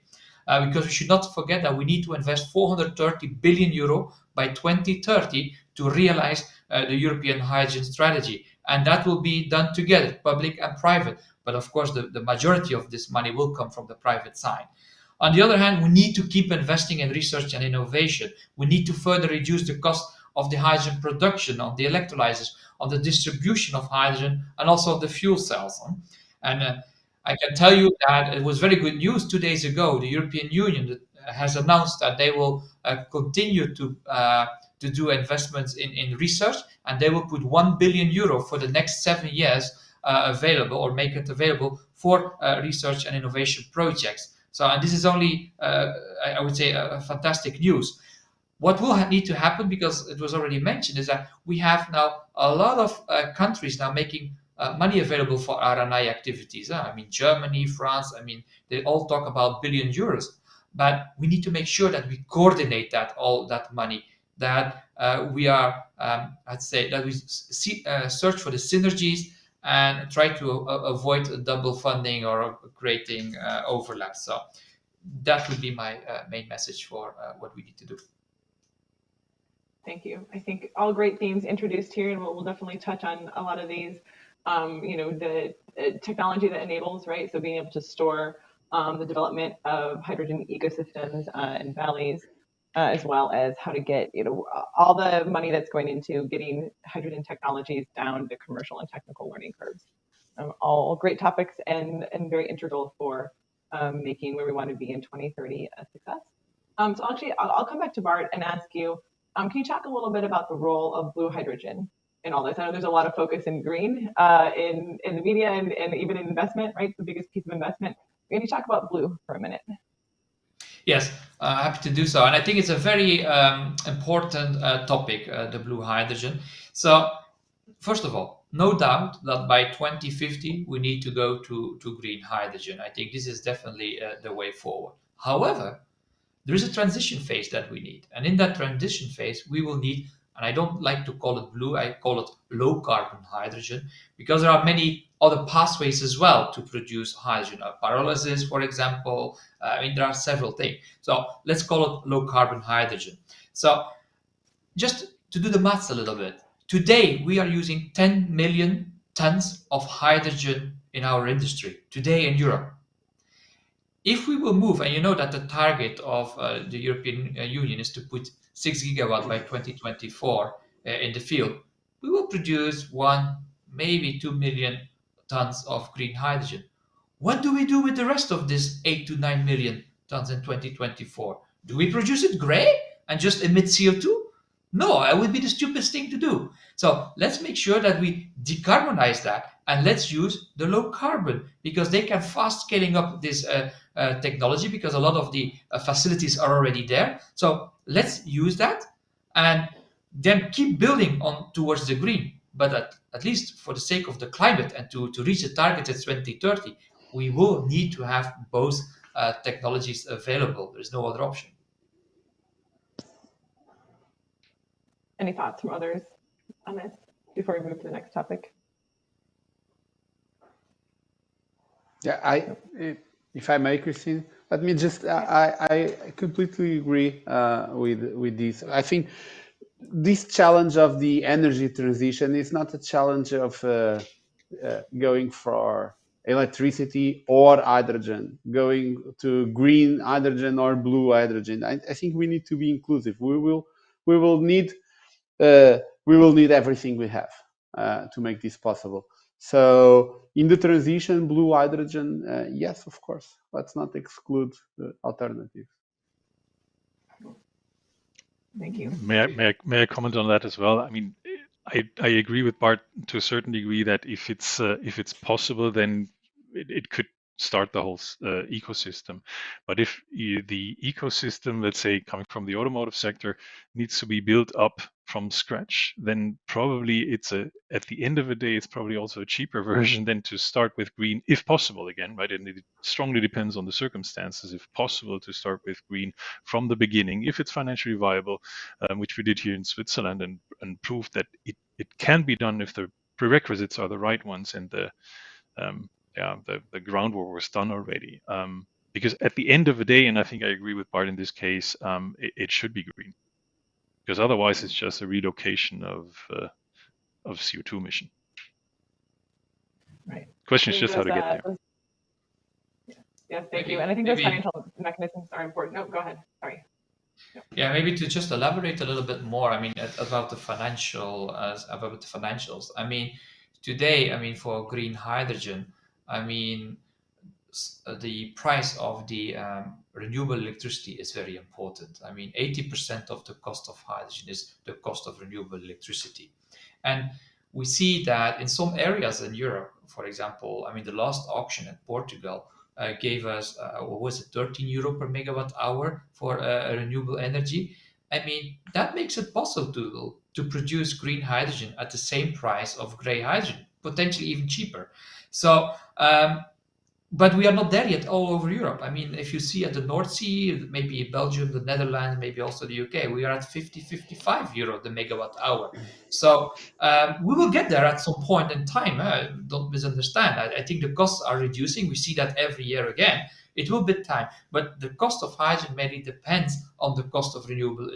because we should not forget that we need to invest 430 billion euro by 2030 to realize the European hydrogen strategy. And that will be done together, public and private. But of course, the majority of this money will come from the private side. On the other hand, we need to keep investing in research and innovation. We need to further reduce the cost of the hydrogen production, on the electrolyzers, on the distribution of hydrogen, and also the fuel cells. And I can tell you that it was very good news 2 days ago. The European Union has announced that they will continue to do investments in research, and they will put €1 billion for the next 7 years available, or make it available for research and innovation projects. So, and this is only, I would say, a fantastic news. What will need to happen, because it was already mentioned, is that we have now a lot of countries now making money available for R&I activities. I mean, Germany, France, I mean, they all talk about billion euros. But we need to make sure that we coordinate all that money, that we are, I'd say, that we search for the synergies and try to avoid double funding or creating overlap. So that would be my main message for what we need to do. Thank you. I think all great themes introduced here, and we'll definitely touch on a lot of these. The technology that enables, right? So being able to store the development of hydrogen ecosystems and valleys, as well as how to get, all the money that's going into getting hydrogen technologies down the commercial and technical learning curves. All great topics and very integral for making where we want to be in 2030 a success. So actually, I'll come back to Bart and ask you, can you talk a little bit about the role of blue hydrogen in all this? I know there's a lot of focus in green in the media and even in investment, right? The biggest piece of investment. Can you talk about blue for a minute? Yes, happy to do so. And I think it's a very important topic, the blue hydrogen. So first of all, no doubt that by 2050, we need to go to green hydrogen. I think this is definitely the way forward. However, there is a transition phase that we need. And in that transition phase, we will need, and I don't like to call it blue, I call it low carbon hydrogen, because there are many other pathways as well to produce hydrogen. Pyrolysis, for example, I mean, there are several things. So let's call it low carbon hydrogen. So just to do the maths a little bit, today we are using 10 million tons of hydrogen in our industry, today in Europe. If we will move, and you know that the target of the European Union is to put 6 gigawatts by 2024 in the field, we will produce 1, maybe 2 million tons of green hydrogen. What do we do with the rest of this 8 to 9 million tons in 2024? Do we produce it gray and just emit CO2? No, that would be the stupidest thing to do. So let's make sure that we decarbonize that, and let's use the low carbon, because they can fast scaling up this technology, because a lot of the facilities are already there. So let's use that and then keep building on towards the green. But at least for the sake of the climate and to reach the target at 2030, we will need to have both technologies available. There's no other option. Any thoughts from others on this before we move to the next topic? Yeah, if I may, Christine, let me just, I completely agree with this. I think this challenge of the energy transition is not a challenge of going for electricity or hydrogen, going to green hydrogen or blue hydrogen. I think we need to be inclusive. We will need everything we have to make this possible. So in the transition, blue hydrogen, yes, of course. Let's not exclude the alternatives. Thank you. May I comment on that as well? I mean, I agree with Bart to a certain degree that if it's possible, then it could start the whole ecosystem. But if the ecosystem, let's say coming from the automotive sector, needs to be built up from scratch, then probably at the end of the day, it's probably also a cheaper version than to start with green, if possible again, right? And it strongly depends on the circumstances, if possible, to start with green from the beginning, if it's financially viable, which we did here in Switzerland and proved that it can be done if the prerequisites are the right ones and the groundwork was done already. Because at the end of the day, and I think I agree with Bart in this case, it should be green. Because otherwise it's just a relocation of CO2 emission. Right. Question is just how to get there. Yes, thank you. And I think those financial mechanisms are important. No, go ahead. Sorry. Yeah, maybe to just elaborate a little bit more. I mean, about the financials. I mean, today, I mean, for green hydrogen, I mean, the price of the renewable electricity is very important. I mean, 80% of the cost of hydrogen is the cost of renewable electricity. And we see that in some areas in Europe, for example, I mean, the last auction in Portugal gave us, what was it, 13 euro per megawatt hour for renewable energy. I mean, that makes it possible to produce green hydrogen at the same price of gray hydrogen, potentially even cheaper. So, but we are not there yet all over Europe. I mean, if you see at the North Sea, maybe Belgium, the Netherlands, maybe also the UK, we are at 55 euro the megawatt hour. So we will get there at some point in time. Don't misunderstand. I think the costs are reducing. We see that every year again. It will be time. But the cost of hydrogen mainly depends on the cost of renewable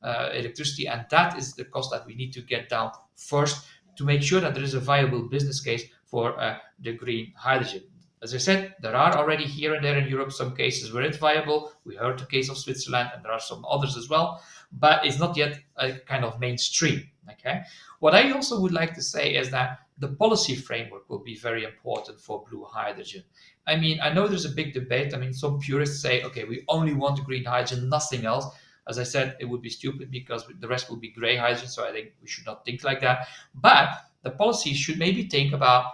electricity. And that is the cost that we need to get down first to make sure that there is a viable business case for the green hydrogen. As I said, there are already here and there in Europe some cases where it's viable. We heard the case of Switzerland, and there are some others as well, but it's not yet a kind of mainstream. Okay. What I also would like to say is that the policy framework will be very important for blue hydrogen. I mean, I know there's a big debate. I mean, some purists say, okay, we only want green hydrogen, nothing else. As I said, it would be stupid because the rest will be gray hydrogen. So I think we should not think like that. But the policy should maybe think about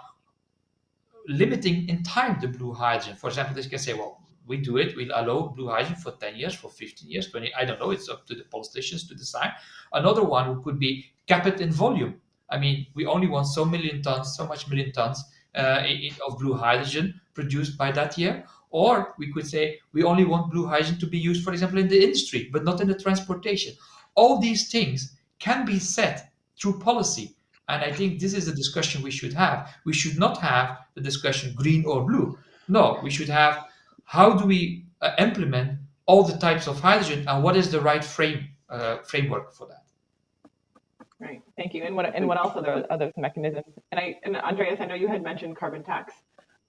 limiting in time the blue hydrogen. For example, they can say, well, we do it, we'll allow blue hydrogen for 10 years, for 15 years, 20, I don't know, it's up to the politicians to decide. Another one could be cap it in volume. I mean, we only want so million tons, so much million tons of blue hydrogen produced by that year. Or we could say we only want blue hydrogen to be used, for example, in the industry, but not in the transportation. All these things can be set through policy. And I think this is a discussion we should have. We should not have the discussion green or blue. No, we should have how do we implement all the types of hydrogen and what is the right framework for that. Right, thank you. And what else are those mechanisms? And Andreas, I know you had mentioned carbon tax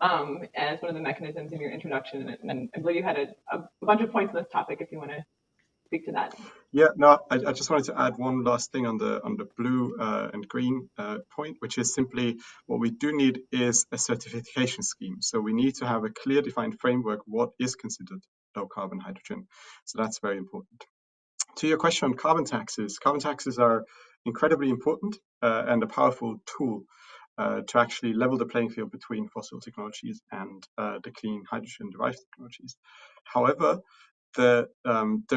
as one of the mechanisms in your introduction, and I believe you had a bunch of points on this topic if you want to speak to that. Yeah, no, I just wanted to add one last thing on the blue and green point, which is simply what we do need is a certification scheme. So we need to have a clear defined framework what is considered low carbon hydrogen. So that's very important. To your question on carbon taxes are incredibly important and a powerful tool to actually level the playing field between fossil technologies and the clean hydrogen derived technologies. However, there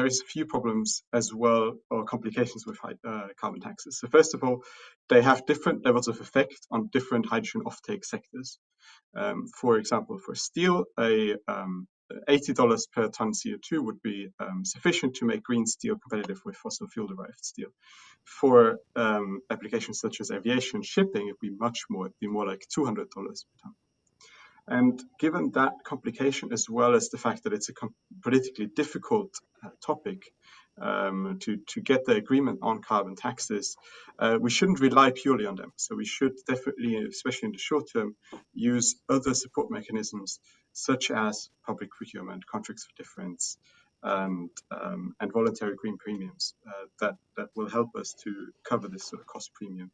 is a few problems as well, or complications with carbon taxes. So first of all, they have different levels of effect on different hydrogen offtake sectors. For example, for steel, $80 per ton CO2 would be sufficient to make green steel competitive with fossil fuel derived steel. For applications such as aviation shipping, it'd be much more, it'd be more like $200 per ton. And given that complication, as well as the fact that it's a politically difficult topic to get the agreement on carbon taxes, we shouldn't rely purely on them. So we should definitely, especially in the short term, use other support mechanisms such as public procurement, contracts for difference, and voluntary green premiums that will help us to cover this sort of cost premium.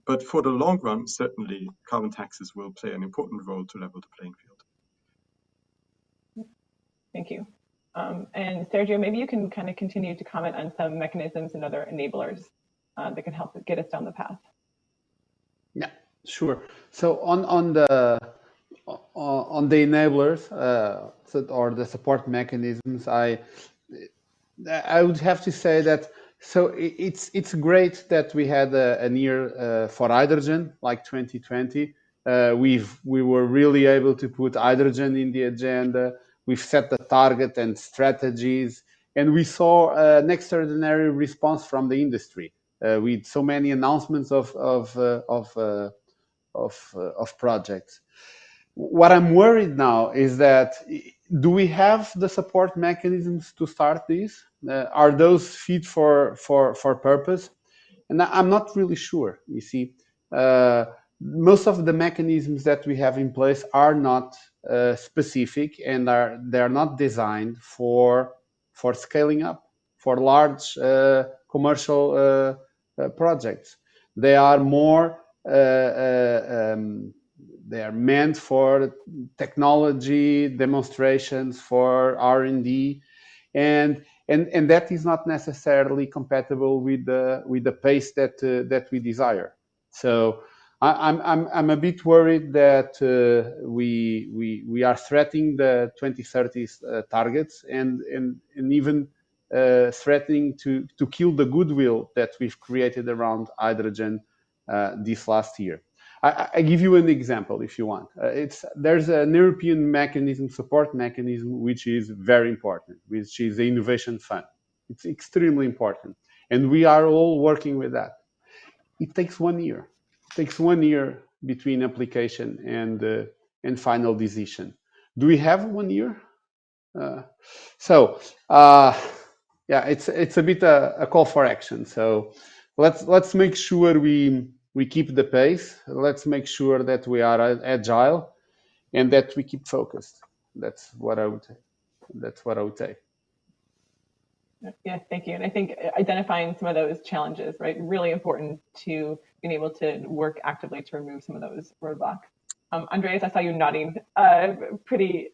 But for the long run, certainly carbon taxes will play an important role to level the playing field. Thank you. And Sergio, maybe you can kind of continue to comment on some mechanisms and other enablers that can help get us down the path. Yeah, sure. So on the enablers or the support mechanisms, I would have to say that. So it's great that we had a year for hydrogen like 2020. We were really able to put hydrogen in the agenda. We've set the target and strategies, and we saw an extraordinary response from the industry with so many announcements of projects. What I'm worried now is that, do we have the support mechanisms to start these? Are those fit for purpose? And I'm not really sure. You see, most of the mechanisms that we have in place are not specific, and they're not designed for scaling up. for large commercial projects. They are more they are meant for technology demonstrations, for R&D, and that is not necessarily compatible with the pace that we desire. So I'm a bit worried that we are threatening the 2030 targets and even threatening to kill the goodwill that we've created around hydrogen this last year. I give you an example if you want. There's an European mechanism, support mechanism, which is very important, which is the Innovation Fund. It's extremely important. And we are all working with that. It takes 1 year. It takes 1 year between application and final decision. Do we have 1 year? Yeah, it's a bit a call for action. So let's make sure we keep the pace. Let's make sure that we are agile and that we keep focused. That's what I would say. Yeah, thank you. And I think identifying some of those challenges, right, really important to being able to work actively to remove some of those roadblocks. Andreas, I saw you nodding pretty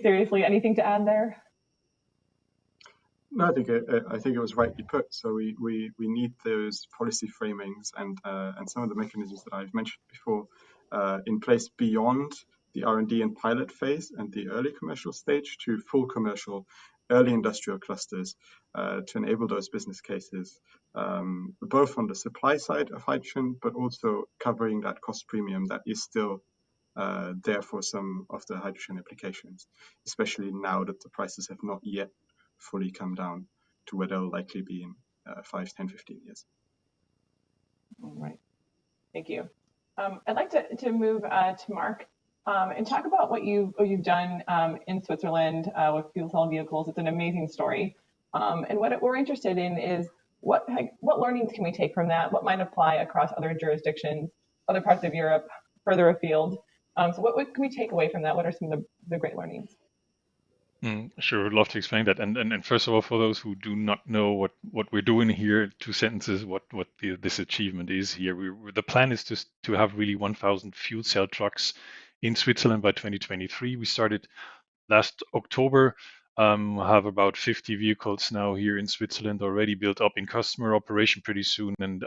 seriously. Anything to add there? No, I think it was rightly put. So we need those policy framings and some of the mechanisms that I've mentioned before in place beyond the R&D and pilot phase and the early commercial stage to full commercial early industrial clusters to enable those business cases, both on the supply side of hydrogen, but also covering that cost premium that is still there for some of the hydrogen applications, especially now that the prices have not yet fully come down to where they'll likely be in 5, 10, 15 years. All right, thank you. I'd like to move to Mark and talk about what you've done in Switzerland with fuel cell vehicles. It's an amazing story, and what we're interested in is what learnings can we take from that? What might apply across other jurisdictions, other parts of Europe, further afield? So what can we take away from that? What are some of the great learnings? Sure, I'd love to explain that. And first of all, for those who do not know what we're doing here, 2 sentences, what this achievement is here. The plan is to have really 1,000 fuel cell trucks in Switzerland by 2023. We started last October. Have about 50 vehicles now here in Switzerland already built up in customer operation pretty soon, and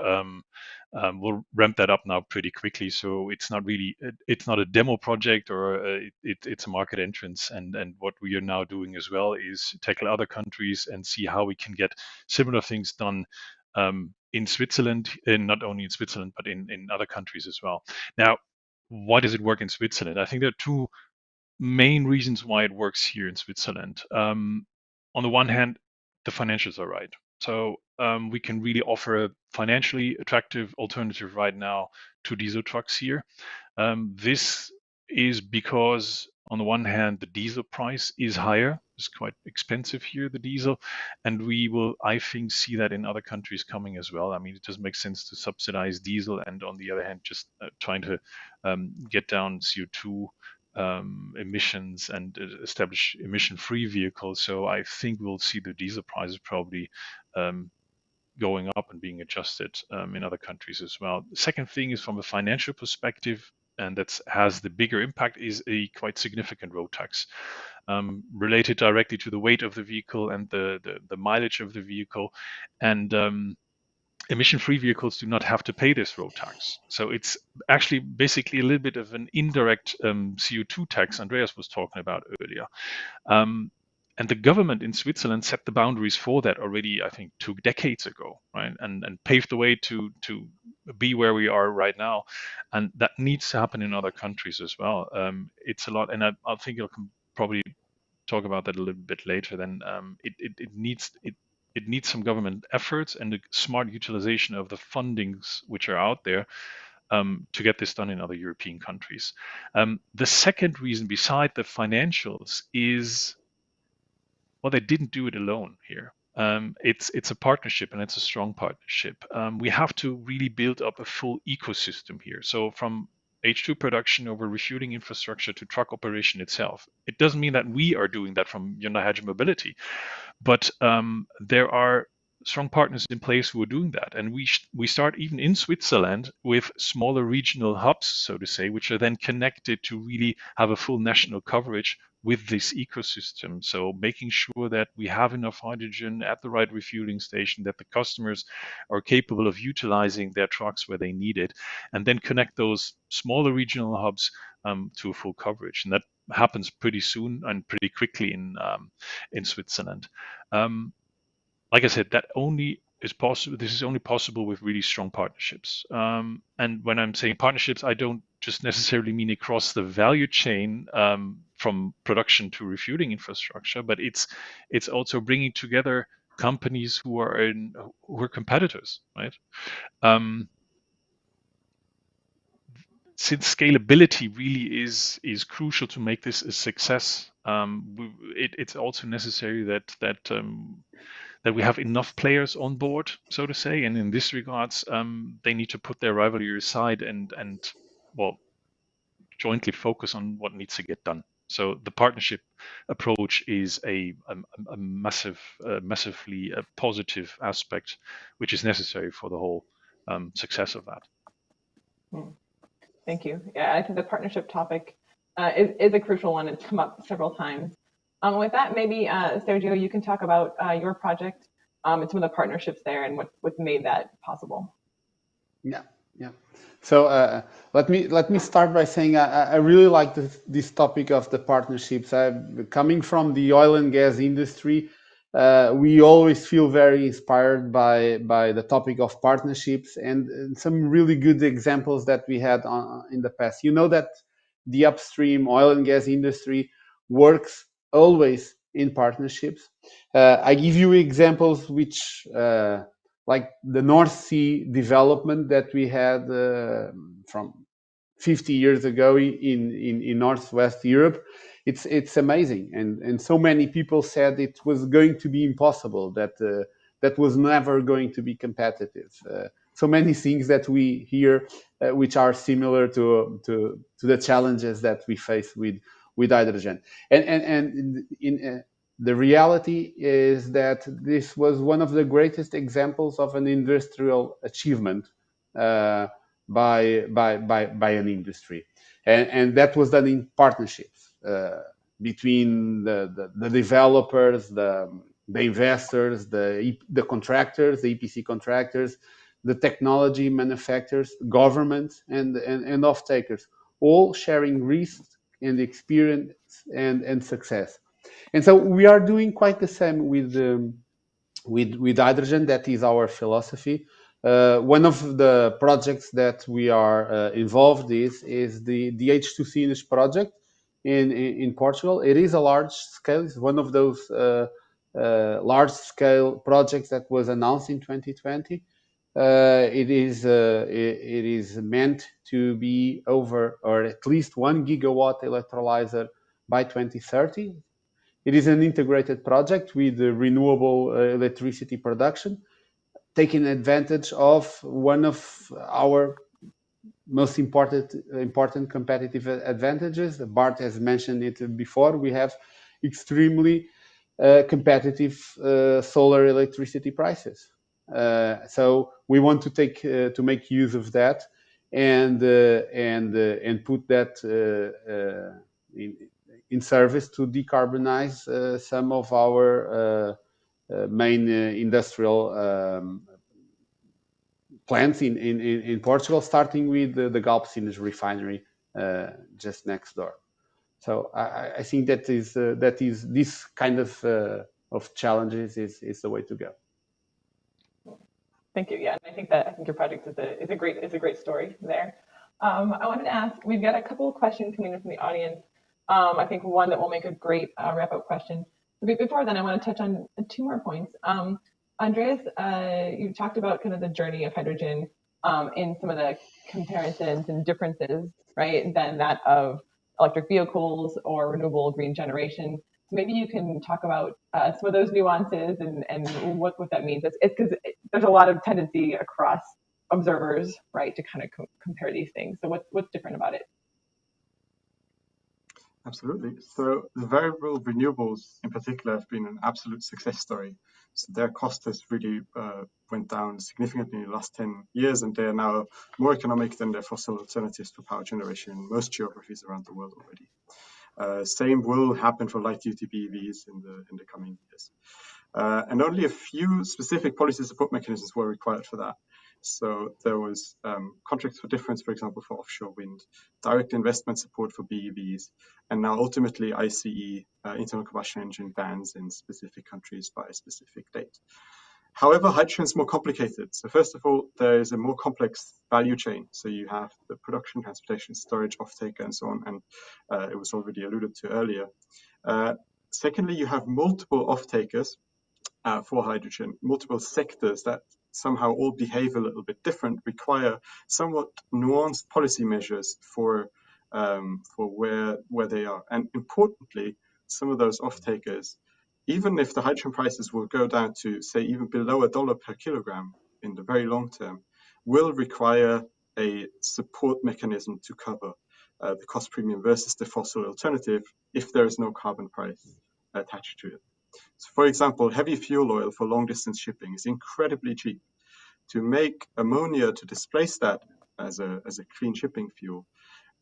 we'll ramp that up now pretty quickly. So it's not a demo project or it's a market entrance. And what we are now doing as well is tackle other countries and see how we can get similar things done in Switzerland, and not only in Switzerland but in other countries as well. Now, why does it work in Switzerland? I think there are 2 main reasons why it works here in Switzerland. On the one hand, the financials are right. So we can really offer a financially attractive alternative right now to diesel trucks here. This is because, on the one hand, the diesel price is higher. It's quite expensive here, the diesel. And we will, I think, see that in other countries coming as well. I mean, it doesn't make sense to subsidize diesel and, on the other hand, just trying to get down CO2 emissions and establish emission-free vehicles. So I think we'll see the diesel prices probably going up and being adjusted in other countries as well. The second thing is, from a financial perspective, and that has the bigger impact, is a quite significant road tax related directly to the weight of the vehicle and the mileage of the vehicle. And emission-free vehicles do not have to pay this road tax. So it's actually basically a little bit of an indirect CO2 tax Andreas was talking about earlier. And the government in Switzerland set the boundaries for that already, I think, 2 decades ago, right? And paved the way to be where we are right now. And that needs to happen in other countries as well. It's a lot, and I think I can probably talk about that a little bit later. Then it needs some government efforts and a smart utilization of the fundings which are out there to get this done in other European countries. The second reason, beside the financials, is, well, they didn't do it alone here. It's a partnership, and it's a strong partnership. We have to really build up a full ecosystem here. So from H2 production over refueling infrastructure to truck operation itself. It doesn't mean that we are doing that from Hyundai Hydrogen Mobility, But there are strong partners in place who are doing that. And we start even in Switzerland with smaller regional hubs, so to say, which are then connected to really have a full national coverage with this ecosystem. So making sure that we have enough hydrogen at the right refueling station, that the customers are capable of utilizing their trucks where they need it, and then connect those smaller regional hubs to a full coverage. And that happens pretty soon and pretty quickly in Switzerland. Like I said, that only is possible. This is only possible with really strong partnerships. And when I'm saying partnerships, I don't just necessarily mean across the value chain from production to refueling infrastructure, but it's also bringing together companies who are competitors, right? Since scalability really is crucial to make this a success, it's also necessary that we have enough players on board, so to say, and in this regards, they need to put their rivalry aside and well, jointly focus on what needs to get done. So the partnership approach is a massively positive aspect, which is necessary for the whole success of that. Thank you. Yeah, I think the partnership topic is a crucial one. It's come up several times. With that, maybe Sergio, you can talk about your project and some of the partnerships there and what made that possible. Yeah. So let me start by saying I really like this topic of the partnerships. Coming from the oil and gas industry, we always feel very inspired by the topic of partnerships and some really good examples that we had in the past. You know that the upstream oil and gas industry works always in partnerships. I give you examples which like the North Sea development that we had from 50 years ago in Northwest Europe. It's amazing, and so many people said it was going to be impossible, that was never going to be competitive. So many things that we hear which are similar to the challenges that we face with hydrogen, and the reality is that this was one of the greatest examples of an industrial achievement by an industry, and that was done in partnerships between the developers, the investors, the contractors, the EPC contractors, the technology manufacturers, governments, and off-takers, all sharing risks and experience and success. And so we are doing quite the same with hydrogen. That is our philosophy. One of the projects that we are involved is the H2Sines project in Portugal. It is a large scale. It's one of those large scale projects that was announced in 2020. It is meant to be over or at least 1 gigawatt electrolyzer by 2030. It is an integrated project with renewable electricity production, taking advantage of one of our most important competitive advantages. Bart has mentioned it before. We have extremely competitive solar electricity prices. So we want to make use of that and put that in service to decarbonize some of our main industrial plants in Portugal, starting with the Galp-Sines refinery just next door. So I think that is this kind of challenges is the way to go. Thank you. Yeah, and I think your project is a great story there. I wanted to ask, we've got a couple of questions coming in from the audience. I think one that will make a great wrap-up question. But before then, I want to touch on 2 more points. Andreas, you talked about kind of the journey of hydrogen in some of the comparisons and differences, right, than that of electric vehicles or renewable green generation. So maybe you can talk about some of those nuances and what that means. It's because there's a lot of tendency across observers, right, to kind of compare these things. So what's different about it? Absolutely. So the variable renewables in particular have been an absolute success story. So their cost has really went down significantly in the last 10 years, and they are now more economic than their fossil alternatives for power generation in most geographies around the world already. Same will happen for light-duty BEVs in the coming years. And only a few specific policy support mechanisms were required for that. So there was contracts for difference, for example, for offshore wind, direct investment support for BEVs, and now ultimately ICE, internal combustion engine bans in specific countries by a specific date. However, hydrogen is more complicated. So first of all, there is a more complex value chain. So you have the production, transportation, storage, offtake, and so on, and it was already alluded to earlier. Secondly, you have multiple off-takers for hydrogen, multiple sectors that somehow all behave a little bit different, require somewhat nuanced policy measures for where they are. And importantly, some of those off-takers, even if the hydrogen prices will go down to, say, even below $1 per kilogram in the very long term, will require a support mechanism to cover the cost premium versus the fossil alternative if there is no carbon price attached to it. So for example, heavy fuel oil for long distance shipping is incredibly cheap. To make ammonia to displace that as a clean shipping fuel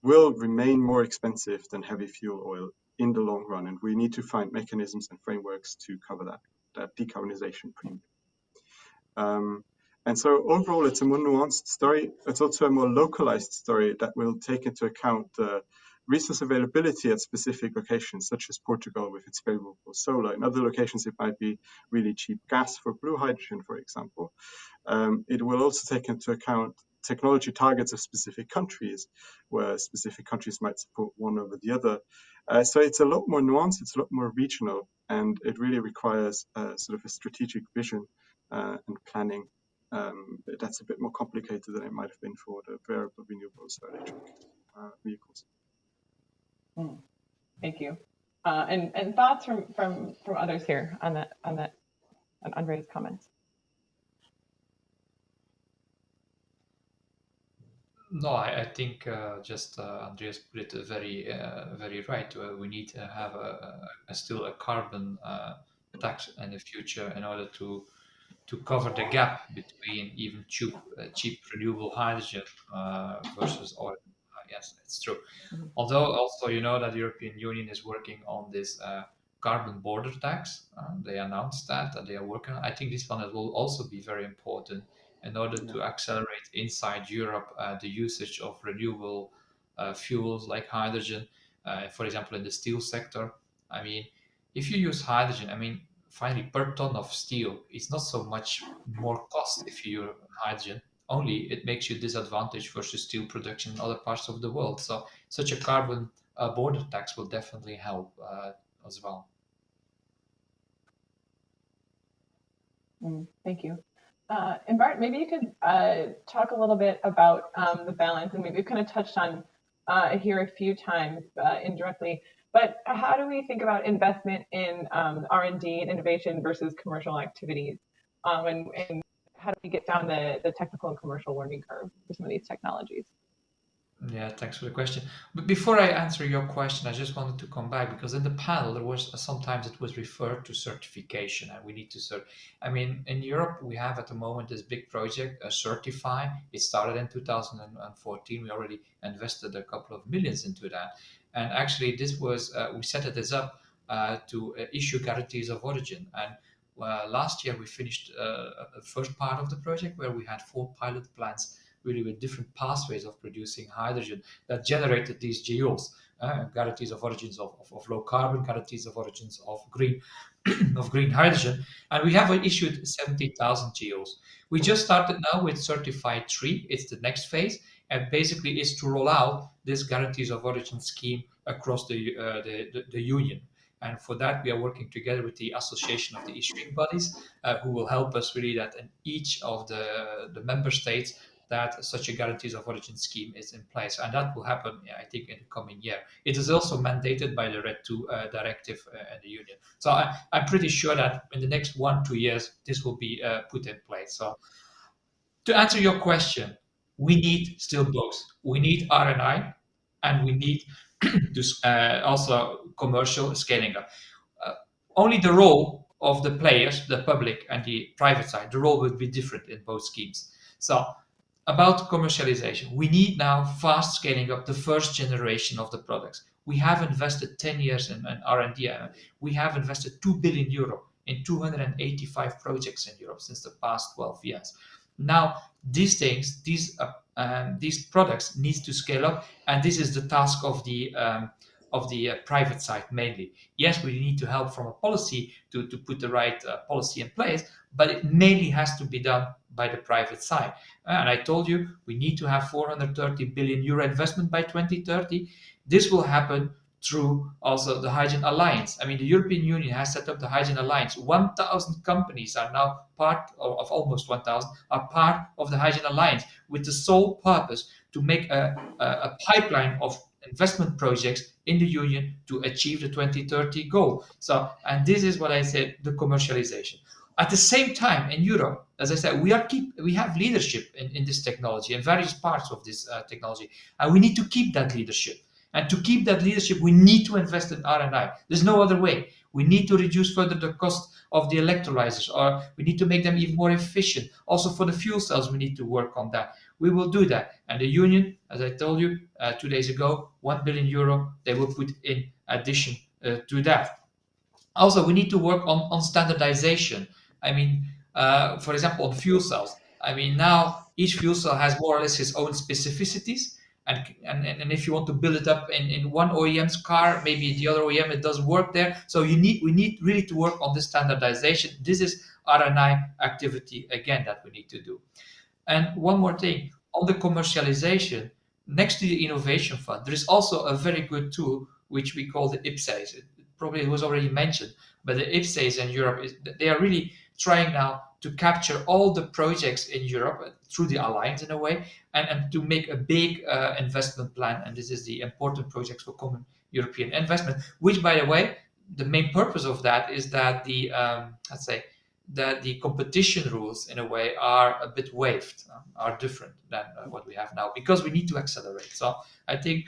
will remain more expensive than heavy fuel oil in the long run. And we need to find mechanisms and frameworks to cover that decarbonization premium. And so overall, it's a more nuanced story. It's also a more localized story that will take into account the resource availability at specific locations, such as Portugal with its favorable solar. In other locations, it might be really cheap gas for blue hydrogen, for example. It will also take into account technology targets of specific countries, where specific countries might support one over the other. So it's a lot more nuanced, it's a lot more regional, and it really requires sort of a strategic vision and planning that's a bit more complicated than it might have been for the variable renewables or electric vehicles. Thank you. And thoughts from others here on Andre's comments. No, I think just Andreas put it very right. We need to have still a carbon tax in the future in order to cover the gap between even cheap renewable hydrogen versus oil. Yes, it's true. Although also you know that the European Union is working on this carbon border tax. They announced that they are working on. I think this one will also be very important in order to accelerate inside Europe the usage of renewable fuels like hydrogen. For example, in the steel sector, I mean, if you use hydrogen, I mean, finally per ton of steel, it's not so much more cost if you use hydrogen. Only it makes you disadvantaged versus steel production in other parts of the world. So such a carbon border tax will definitely help as well. Thank you. And Bart, maybe you could talk a little bit about the balance, and we've kind of touched on here a few times indirectly, but how do we think about investment in R&D and innovation versus commercial activities? And how do we get down the technical and commercial learning curve for some of these technologies? Yeah, thanks for the question. But before I answer your question, I just wanted to come back because in the panel there was sometimes it was referred to certification, and we need to cert. I mean, in Europe we have at the moment this big project, Certify. It started in 2014. We already invested a couple of millions into that, and actually this was we set this up to issue guarantees of origin. And last year we finished the first part of the project where we had 4 pilot plants, really with different pathways of producing hydrogen that generated these GOs, guarantees of origins of low carbon, guarantees of origins of green hydrogen, and we have issued 70,000 GOs. We just started now with Certified 3. It's the next phase, and basically is to roll out this guarantees of origin scheme across the union. And for that, we are working together with the Association of the Issuing Bodies, who will help us really that in each of the member states that such a guarantees of origin scheme is in place. And that will happen, I think, in the coming year. It is also mandated by the RED II directive in the union. So I'm pretty sure that in the next 1-2 years, this will be put in place. So to answer your question, we need still both. We need R&I, and we need to also commercial scaling up. Only the role of the players, the public and the private side, the role would be different in both schemes. So about commercialization, we need now fast scaling up the first generation of the products. We have invested 10 years in R&D. We have invested 2 billion euro in 285 projects in Europe since the past 12 years. Now, these things, these products need to scale up, and this is the task of the private side mainly. Yes, we need to help from a policy to put the right policy in place, but it mainly has to be done by the private side. And I told you, we need to have 430 billion euro investment by 2030. This will happen through also the Hydrogen Alliance. I mean, the European Union has set up the Hydrogen Alliance. 1,000 companies are now part of almost 1,000 are part of the Hydrogen Alliance with the sole purpose to make a pipeline of investment projects in the Union to achieve the 2030 goal. So, and this is what I said, the commercialization. At the same time, in Europe, as I said, we have leadership in this technology, in various parts of this technology, and we need to keep that leadership. And to keep that leadership, we need to invest in R&I. There's no other way. We need to reduce further the cost of the electrolyzers, or we need to make them even more efficient. Also for the fuel cells, we need to work on that. We will do that. And the Union, as I told you 2 days ago, 1 billion euro, they will put in addition to that. Also, we need to work on standardization. I mean, for example, on fuel cells. I mean, now each fuel cell has more or less its own specificities. And if you want to build it up in one OEM's car, maybe the other OEM, it doesn't work there. So we need really to work on this standardization. This is R&I activity, again, that we need to do. And one more thing, on the commercialization, next to the Innovation Fund, there is also a very good tool, which we call the IPCEIs. It probably was already mentioned, but the IPCEIs in Europe, they are really trying now to capture all the projects in Europe through the alliance in a way, and to make a big investment plan. And this is the important projects for common European investment, which, by the way, the main purpose of that is that the, let's say, that the competition rules in a way are a bit waived, are different than what we have now, because we need to accelerate. So I think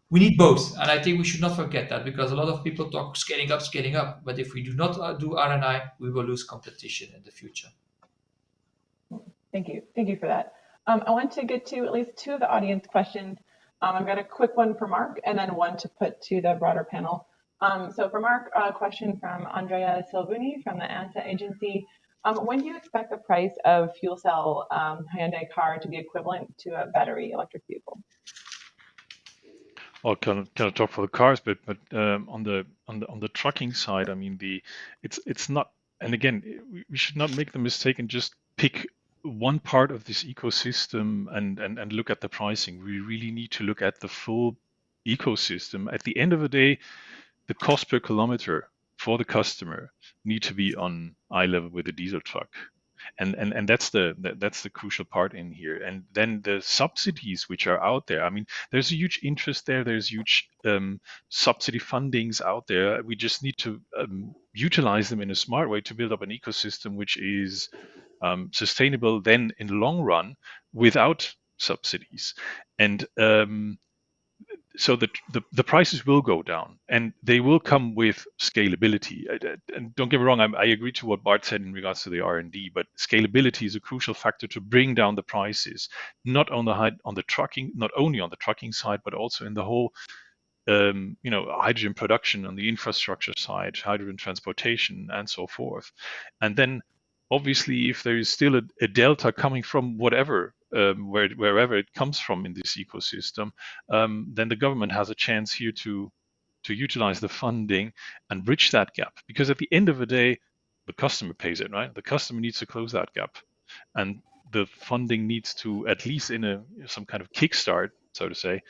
we need both, and I think we should not forget that, because a lot of people talk scaling up, but if we do not do R&I, we will lose competition in the future. Thank you for that. I want to get to at least two of the audience questions. I've got a quick one for Mark and then one to put to the broader panel. So for Mark, a question from Andrea Silvuni from the ANSA agency. When do you expect the price of fuel cell Hyundai car to be equivalent to a battery electric vehicle? Well, kind of talk for the cars, but on the trucking side, I mean, it's not. And again, we should not make the mistake and just pick one part of this ecosystem and look at the pricing. We really need to look at the full ecosystem. At the end of the day, the cost per kilometer for the customer need to be on eye level with a diesel truck. And that's the crucial part in here. And then the subsidies which are out there. I mean, there's a huge interest there. There's huge subsidy fundings out there. We just need to utilize them in a smart way to build up an ecosystem which is sustainable then in the long run without subsidies. And so the prices will go down, and they will come with scalability. And don't get me wrong, I agree to what Bart said in regards to the R&D, but scalability is a crucial factor to bring down the prices, not only on the trucking side, but also in the whole hydrogen production on the infrastructure side, hydrogen transportation, and so forth. And then obviously, if there is still a delta coming from whatever, wherever it comes from in this ecosystem, then the government has a chance here to utilize the funding and bridge that gap. Because at the end of the day, the customer pays it, right? The customer needs to close that gap, and the funding needs to, at least in some kind of kickstart, so to say,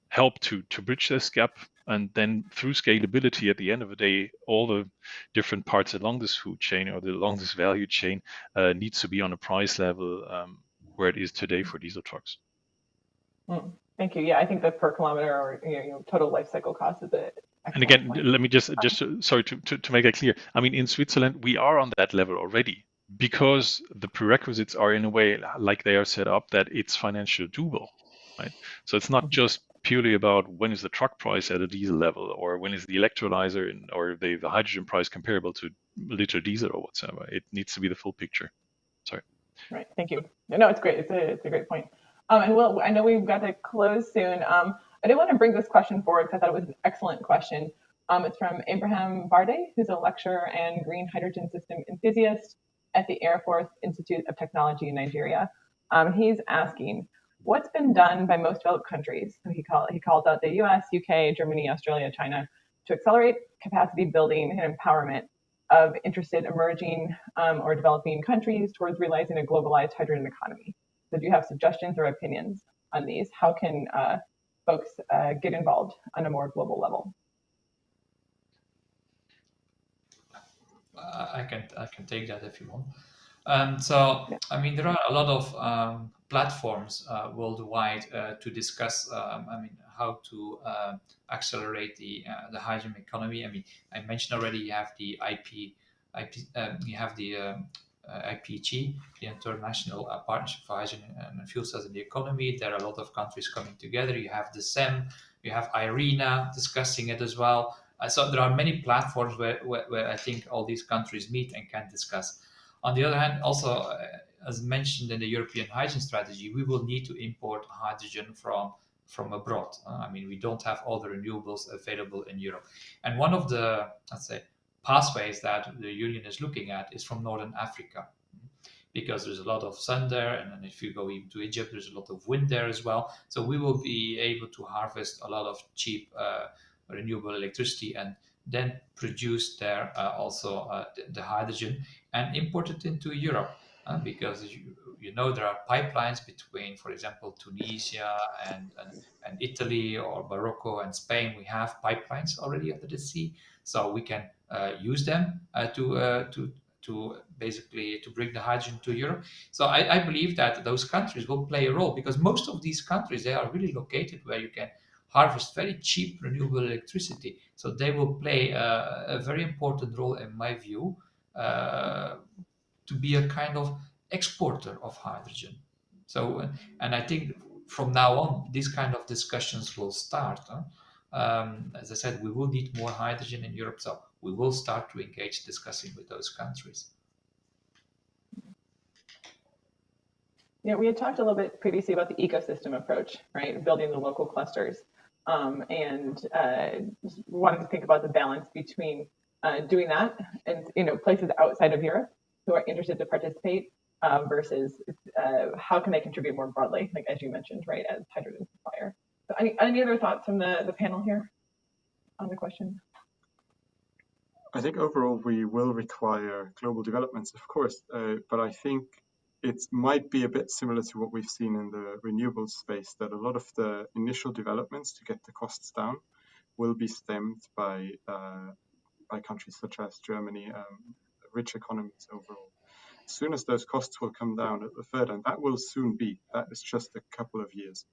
help to bridge this gap. And then through scalability, at the end of the day, all the different parts along this food chain or along this value chain needs to be on a price level where it is today for diesel trucks. Thank you. Yeah, I think the per kilometer or total life cycle cost is it. And again, let me just sorry to make that clear. I mean, in Switzerland, we are on that level already because the prerequisites are in a way like they are set up that it's financially doable. right? So it's not just purely about when is the truck price at a diesel level, or when is the electrolyzer or the hydrogen price comparable to liter diesel or whatsoever. It needs to be the full picture. Sorry. Right. Thank you. No, it's great. It's a great point. And Will, I know we've got to close soon. I did want to bring this question forward because I thought it was an excellent question. It's from Abraham Barde, who's a lecturer and green hydrogen system enthusiast at the Air Force Institute of Technology in Nigeria. He's asking, what's been done by most developed countries? So he calls out the US, UK, Germany, Australia, China to accelerate capacity building and empowerment of interested emerging or developing countries towards realizing a globalized hydrogen economy. So do you have suggestions or opinions on these? How can folks get involved on a more global level? I can take that if you want. So, I mean, there are a lot of platforms worldwide to discuss. I mean, how to accelerate the hydrogen economy. I mean, I mentioned already you have the you have the IPG, the International Partnership for Hydrogen and Fuel Cells in the Economy. There are a lot of countries coming together. You have the SEM, you have IRENA discussing it as well. So there are many platforms where I think all these countries meet and can discuss. On the other hand, also, as mentioned in the European Hydrogen Strategy, we will need to import hydrogen from abroad. I mean, we don't have all the renewables available in Europe. And one of the, let's say, pathways that the Union is looking at is from Northern Africa, because there's a lot of sun there. And then if you go even to Egypt, there's a lot of wind there as well. So we will be able to harvest a lot of cheap renewable electricity and then produce there also the hydrogen and import it into Europe. Because you know there are pipelines between, for example, Tunisia and Italy, or Morocco and Spain. We have pipelines already under the sea, so we can use them to basically to bring the hydrogen to Europe. So I believe that those countries will play a role, because most of these countries, they are really located where you can harvest very cheap renewable electricity. So they will play a very important role, in my view, to be a kind of exporter of hydrogen. So, and I think from now on, these kind of discussions will start. As I said, we will need more hydrogen in Europe, so we will start to engage discussing with those countries. Yeah, we had talked a little bit previously about the ecosystem approach, right? Building the local clusters, and wanted to think about the balance between doing that and places outside of Europe who are interested to participate versus how can they contribute more broadly, like as you mentioned, right, as hydrogen supplier. So any other thoughts from the panel here on the question? I think overall we will require global developments, of course, but I think it might be a bit similar to what we've seen in the renewables space, that a lot of the initial developments to get the costs down will be stemmed by countries such as Germany, rich economies overall. As soon as those costs will come down at the third end, that will soon be, that is just a couple of years.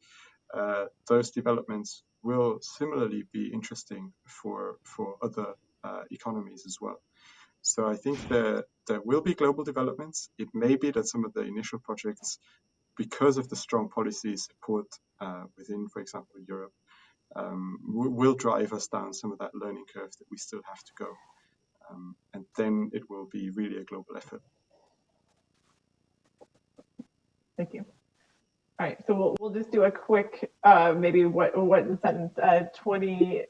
Those developments will similarly be interesting for other economies as well. So I think there will be global developments. It may be that some of the initial projects, because of the strong policy support within, for example, Europe, will drive us down some of that learning curve that we still have to go. And then it will be really a global effort. Thank you. All right, so we'll just do a quick, maybe what sentence, 20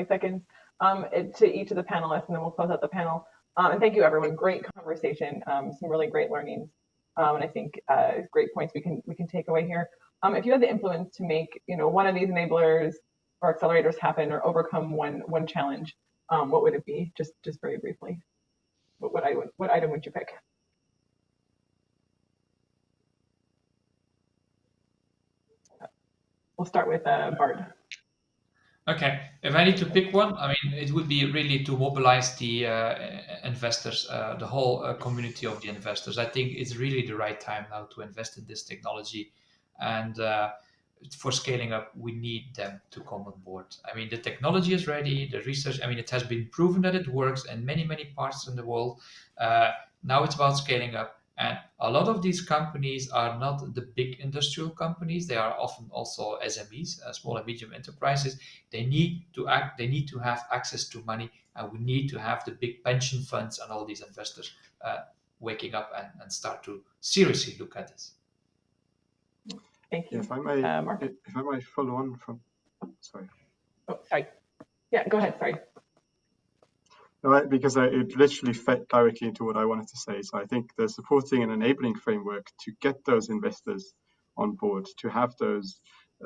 seconds to each of the panelists, and then we'll close out the panel. And thank you, everyone. Great conversation, some really great learnings, and I think great points we can take away here. If you had the influence to make one of these enablers or accelerators happen or overcome one challenge, what would it be? Just very briefly. What item would you pick? We'll start with Bart. Okay, if I need to pick one, I mean, it would be really to mobilize the investors, the whole community of the investors. I think it's really the right time now to invest in this technology. And for scaling up, we need them to come on board. I mean, the technology is ready, the research, I mean, it has been proven that it works in many, many parts in the world. Now it's about scaling up. And a lot of these companies are not the big industrial companies. They are often also SMEs, small and medium enterprises. They need to act. They need to have access to money, and we need to have the big pension funds and all these investors waking up and start to seriously look at this. Thank you. If I may, Mark? if I may follow on from, sorry. Oh, sorry. Yeah, go ahead. Sorry. No, because it literally fed directly into what I wanted to say. So I think the supporting and enabling framework to get those investors on board, to have those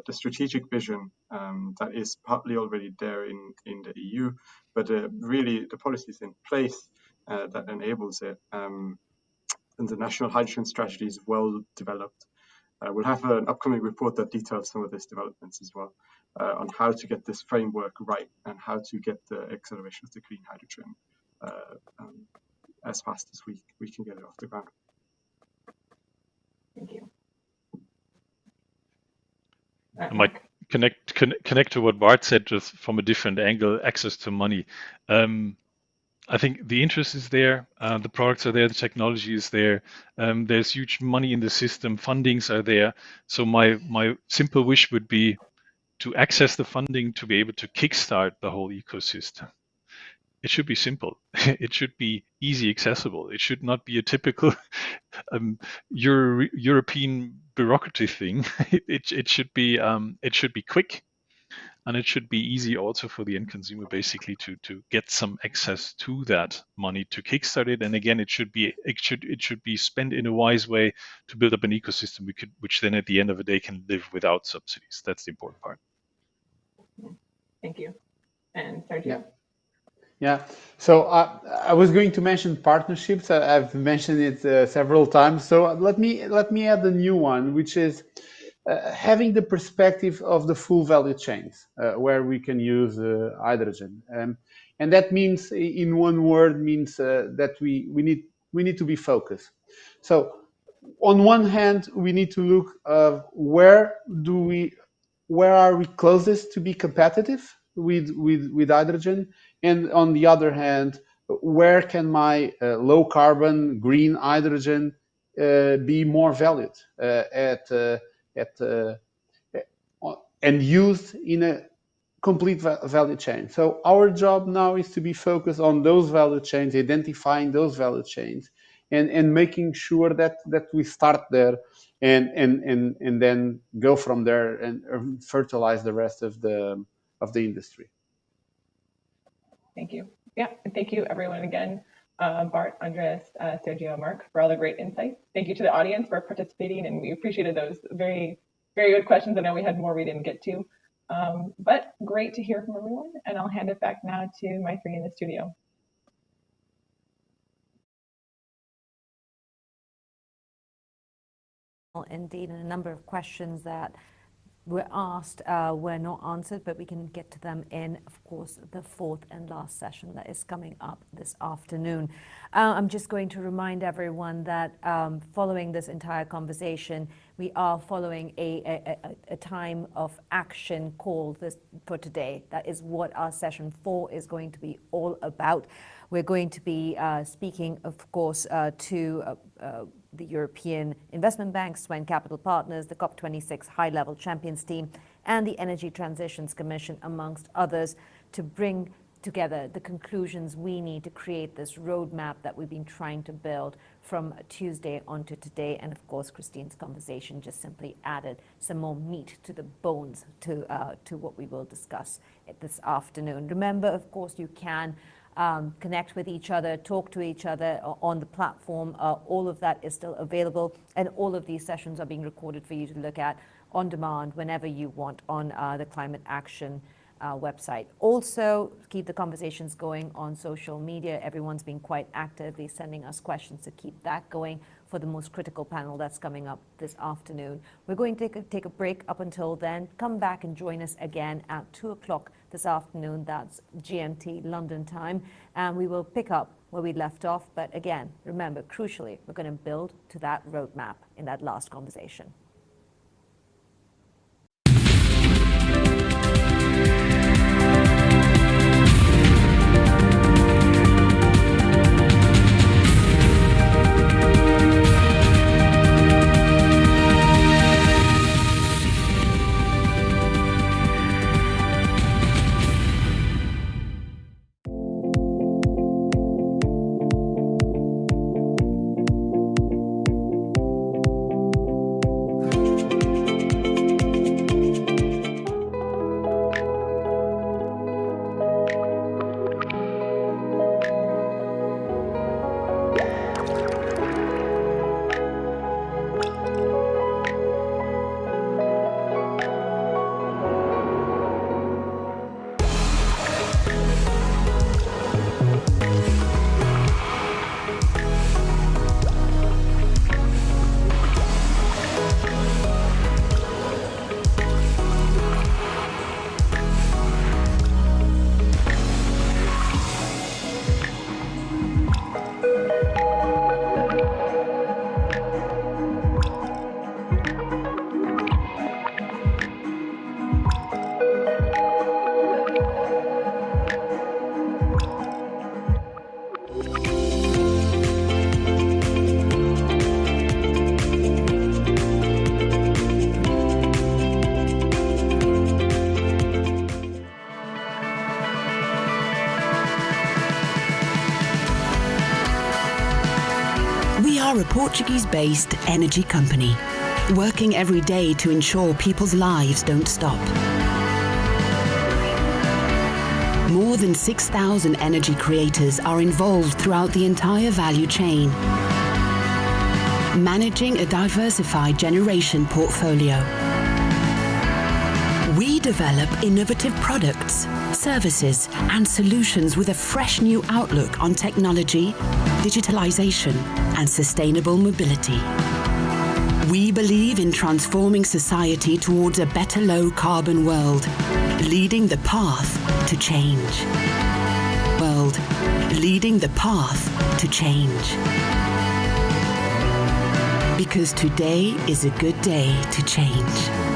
the strategic vision that is partly already there in the EU, but really the policies in place that enables it, and the national hydrogen strategy is well developed. We'll have an upcoming report that details some of these developments as well, on how to get this framework right and how to get the acceleration of the green hydrogen as fast as we can get it off the ground. Thank you. I might connect to what Bart said, just from a different angle, access to money. I think the interest is there, the products are there, the technology is there, there's huge money in the system, fundings are there. So my simple wish would be to access the funding to be able to kickstart the whole ecosystem. It should be simple. It should be easy accessible. It should not be a typical European bureaucracy thing. It should be quick, and it should be easy also for the end consumer, basically, to get some access to that money to kickstart it. And again, it should be spent in a wise way to build up an ecosystem which then at the end of the day can live without subsidies. That's the important part. Thank you. And Sergio. Yeah, so I was going to mention partnerships. I've mentioned it several times. So let me add a new one, which is having the perspective of the full value chains where we can use hydrogen, and that means, in one word, means that we need to be focused. So on one hand, we need to look where are we closest to be competitive with hydrogen. And on the other hand, where can my low carbon green hydrogen be more valued and used in a complete value chain? So our job now is to be focused on those value chains, identifying those value chains, and making sure that we start there and then go from there and fertilize the rest of the industry. Thank you. Yeah, and thank you everyone again, Bart, Andreas, Sergio, Mark, for all the great insights. Thank you to the audience for participating, and we appreciated those very, very good questions. I know we had more we didn't get to, but great to hear from everyone. And I'll hand it back now to my three in the studio. Well, indeed, and a number of questions that were asked were not answered, but we can get to them in, of course, the fourth and last session that is coming up this afternoon. I'm just going to remind everyone that following this entire conversation, we are following a time of action call for today. That is what our session 4 is going to be all about. We're going to be speaking, of course, to the European Investment Bank, Swen Capital Partners, the COP26 High-Level Champions Team, and the Energy Transitions Commission, amongst others, to bring together the conclusions we need to create this roadmap that we've been trying to build from Tuesday onto today. And of course, Christine's conversation just simply added some more meat to the bones to what we will discuss this afternoon. Remember, of course, you can connect with each other, talk to each other on the platform. All of that is still available, and all of these sessions are being recorded for you to look at on demand whenever you want on the Climate Action website. Also, keep the conversations going on social media. Everyone's been quite actively sending us questions to keep that going for the most critical panel that's coming up this afternoon. We're going to take a break up until then. Come back and join us again at 2 o'clock this afternoon. That's GMT London time. And we will pick up where we left off. But again, remember, crucially, we're going to build to that roadmap in that last conversation. are a Portuguese-based energy company, working every day to ensure people's lives don't stop. More than 6,000 energy creators are involved throughout the entire value chain, managing a diversified generation portfolio. We develop innovative products, services, and solutions with a fresh new outlook on technology, digitalization, and sustainable mobility. We believe in transforming society towards a better low-carbon world, leading the path to change. Leading the path to change. Because today is a good day to change.